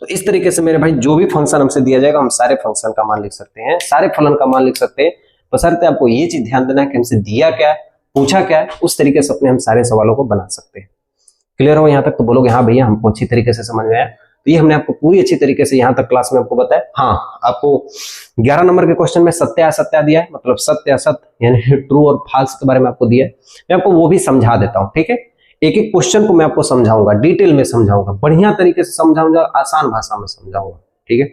Speaker 1: तो इस तरीके से मेरे भाई जो भी फंक्शन हमसे दिया जाएगा हम सारे फंक्शन का मान लिख सकते हैं, सारे फलन का मान लिख सकते हैं। बशर्ते आपको ये चीज ध्यान देना है कि हमसे दिया क्या है, पूछा क्या है, उस तरीके से अपने हम सारे सवालों को बना सकते हैं। क्लियर हो यहाँ तक, तो बोलोगे हाँ भैया हमको अच्छी तरीके से समझ में आया। तो ये हमने आपको पूरी अच्छी तरीके से यहाँ तक क्लास में आपको बताया। हाँ, आपको 11 नंबर के क्वेश्चन में सत्य असत्य दिया है, मतलब सत्य असत्य यानी ट्रू और फॉल्स के बारे में आपको दिया है। मैं आपको वो भी समझा देता हूँ। ठीक है, एक एक क्वेश्चन को मैं आपको समझाऊंगा, डिटेल में समझाऊंगा, बढ़िया तरीके से समझाऊंगा, आसान भाषा में समझाऊंगा। ठीक है,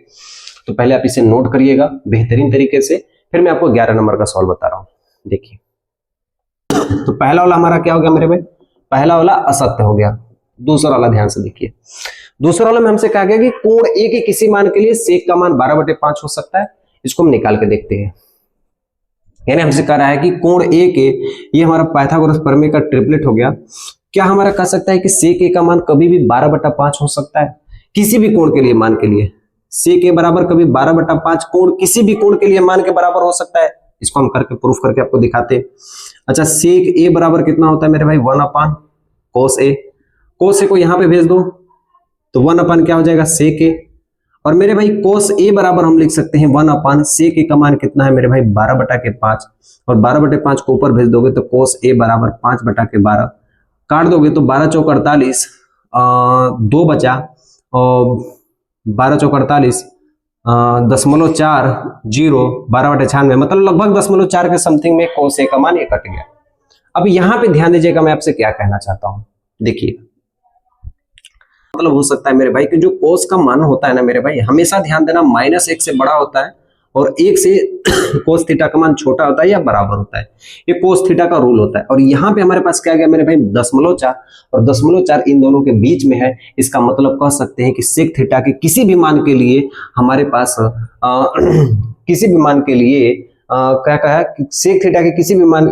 Speaker 1: तो पहले आप इसे नोट करिएगा बेहतरीन तरीके से, फिर मैं आपको 11 नंबर का सवाल बता रहा हूँ। देखिए, तो पहला वाला हमारा क्या हो गया मेरे भाई, पहला वाला असत्य हो गया। दूसरा वाला ध्यान से देखिए, दूसरा वाला में हमसे कहा गया कि कोण ए के किसी मान के लिए सेक का मान 12/5 हो सकता है। इसको हम निकाल के देखते हैं। यानी हमसे कह रहा है कि कोण ए के, ये हमारा पाइथागोरस प्रमेय का ट्रिपलेट हो गया। क्या हमारा कह सकता है कि सेक ए का मान कभी भी 12/5 हो सकता है किसी भी कोण के लिए, मान के लिए सेक ए बराबर कभी 12/5 कोण किसी भी कोण के लिए मान के बराबर हो सकता है। इसको हम करके प्रूफ करके आपको दिखाते हैं। अच्छा, सेक ए बराबर कितना होता है मेरे भाई 1/cos ए। cos ए को यहां पे भेज दो तो 1/ क्या हो जाएगा सेक ए। और मेरे भाई cos ए बराबर हम लिख सकते हैं 1/ सेक ए का मान कितना है मेरे भाई 12/5, और 12/5 को ऊपर भेज दोगे तो cos ए बराबर 5/12। काट दोगे तो 12 चौक 48, 2 बचा, और 12 चौक 48, 0.40, 12/96, मतलब लगभग 0.4 के समथिंग में cos ए का मान ये कट गया। अब यहाँ पे ध्यान दीजिएगा, मैं आपसे क्या कहना चाहता हूं, देखिए मतलब हो सकता है मेरे भाई कि जो cos का मान होता है ना मेरे भाई, हमेशा ध्यान देना -1 से बड़ा होता है और 1 से cos थीटा का मान छोटा होता है या बराबर होता है। ये cos थीटा का रूल होता है। और यहाँ पे हमारे पास क्या गया मेरे भाई 0.4, और 0.4 इन दोनों के बीच में है। इसका मतलब कह सकते हैं कि सेक थीटा के किसी भी मान के लिए हमारे पास किसी भी मान के लिए क्या कहा, सेक थीटा के किसी भी मान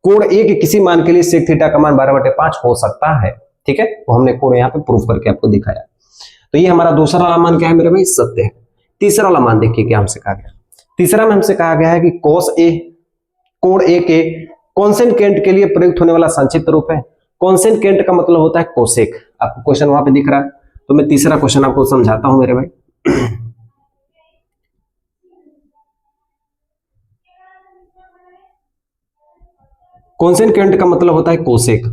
Speaker 1: कोण ए के किसी मान के लिए सेक थीटा का मान 12/5 हो सकता है। ठीक है, तो हमने कोण यहाँ पे प्रूफ करके आपको दिखाया। तो ये हमारा दूसरा वाला मान क्या है मेरे भाई, सत्य है। तीसरा वाला मान देखिए क्या हमसे कहा गया। तीसरा में हमसे कहा गया है कि cos ए, कोण ए के कॉन्सेकेंट के लिए प्रयुक्त होने वाला संक्षिप्त रूप है। कॉन्सेकेंट का मतलब होता है कोसेक। आपको क्वेश्चन वहां पे दिख रहा है, तो मैं तीसरा क्वेश्चन आपको समझाता हूं मेरे भाई। कोसेकेंट का मतलब होता है कोसेक,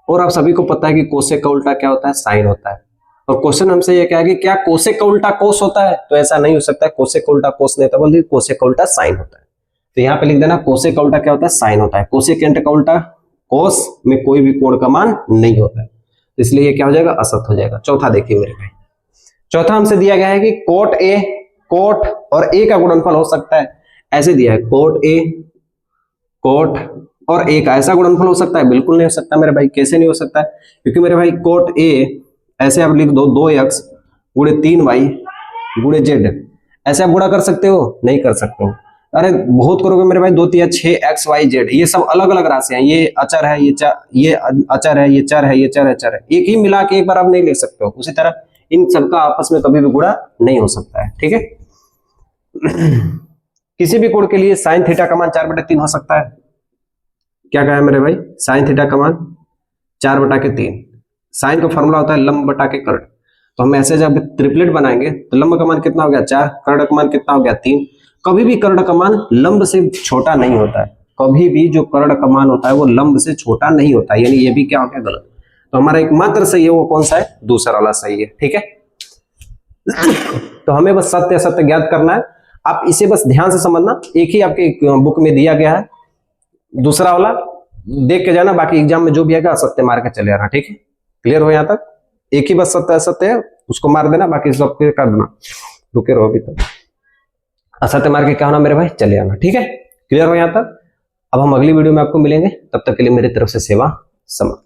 Speaker 1: और आप सभी को पता है कि कोसेक का उल्टा क्या होता है, साइन होता है। और क्वेश्चन हमसे ये क्या है कि क्या कोसेक का उल्टा कोस होता है, तो ऐसा नहीं हो सकता है, कोसेक का उल्टा कोस नहीं होता, बल्कि कोसेक का उल्टा साइन होता है। तो यहाँ पे लिख देना कोसेक का उल्टा क्या होता है, साइन होता है। कोसेकेंट का उल्टा कोस में कोई भी कोण का मान नहीं होता है, इसलिए ये क्या हो जाएगा, असत हो जाएगा। चौथा देखिए मेरे भाई, चौथा हमसे दिया गया है कि कोट ए, कोट और ए का गुणनफल हो सकता है, ऐसे दिया है कोट ए, कोट और ए का ऐसा गुणनफल हो सकता है, बिल्कुल नहीं हो सकता मेरे भाई। कैसे नहीं हो सकता है, क्योंकि मेरे भाई कोट ए ऐसे आप लिख दो 2x गुणे 3y गुणे z, ऐसे आप गुणा कर सकते हो, नहीं कर सकते हो। अरे बहुत करोगे मेरे भाई, 2 3 6xyz, ये सब अलग अलग राशियां, ये अचर है, ये अचर है, ये चर है, ये चर है, चर है, एक ही मिला के एक बार आप नहीं लिख सकते हो। उसी तरह इन सबका आपस में कभी भी गुणा नहीं हो सकता है, ठीक है। किसी भी कोण के लिए साइन थीटा का मान 4/3 हो सकता है। क्या कहा है मेरे भाई, साइन थीटा का मान 4/3। साइन का फॉर्मूला होता है लंब बटा के कर्ण, तो हम ऐसे जब ट्रिपलेट बनाएंगे तो लंब का मान कितना हो गया 4, कर्ण का मान कितना हो गया 3। कभी भी कर्ण का मान लंब से छोटा नहीं होता है, कभी भी जो कर्ण का मान होता है वो लंब से छोटा नहीं होता है, यानी ये भी क्या हो गया, गलत। तो हमारा एकमात्र सही है वो कौन सा है, दूसरा वाला सही है, ठीक है। तो हमें बस सत्य असत्य ज्ञात करना है, आप इसे बस ध्यान से समझना। एक ही आपके बुक में दिया गया है, दूसरा वाला देख के जाना, बाकी एग्जाम में जो भी आएगा असत्य मार के चले आना, ठीक है। क्लियर हो यहाँ तक, एक ही बस सत्य असत्य है उसको मार देना, बाकी सब कर देना। रुके रहो अभी तक, असत्य मार के क्या होना मेरे भाई, चले आना, ठीक है। क्लियर हो यहाँ तक। अब हम अगली वीडियो में आपको मिलेंगे, तब तक के लिए मेरी तरफ से सेवा समाप्त।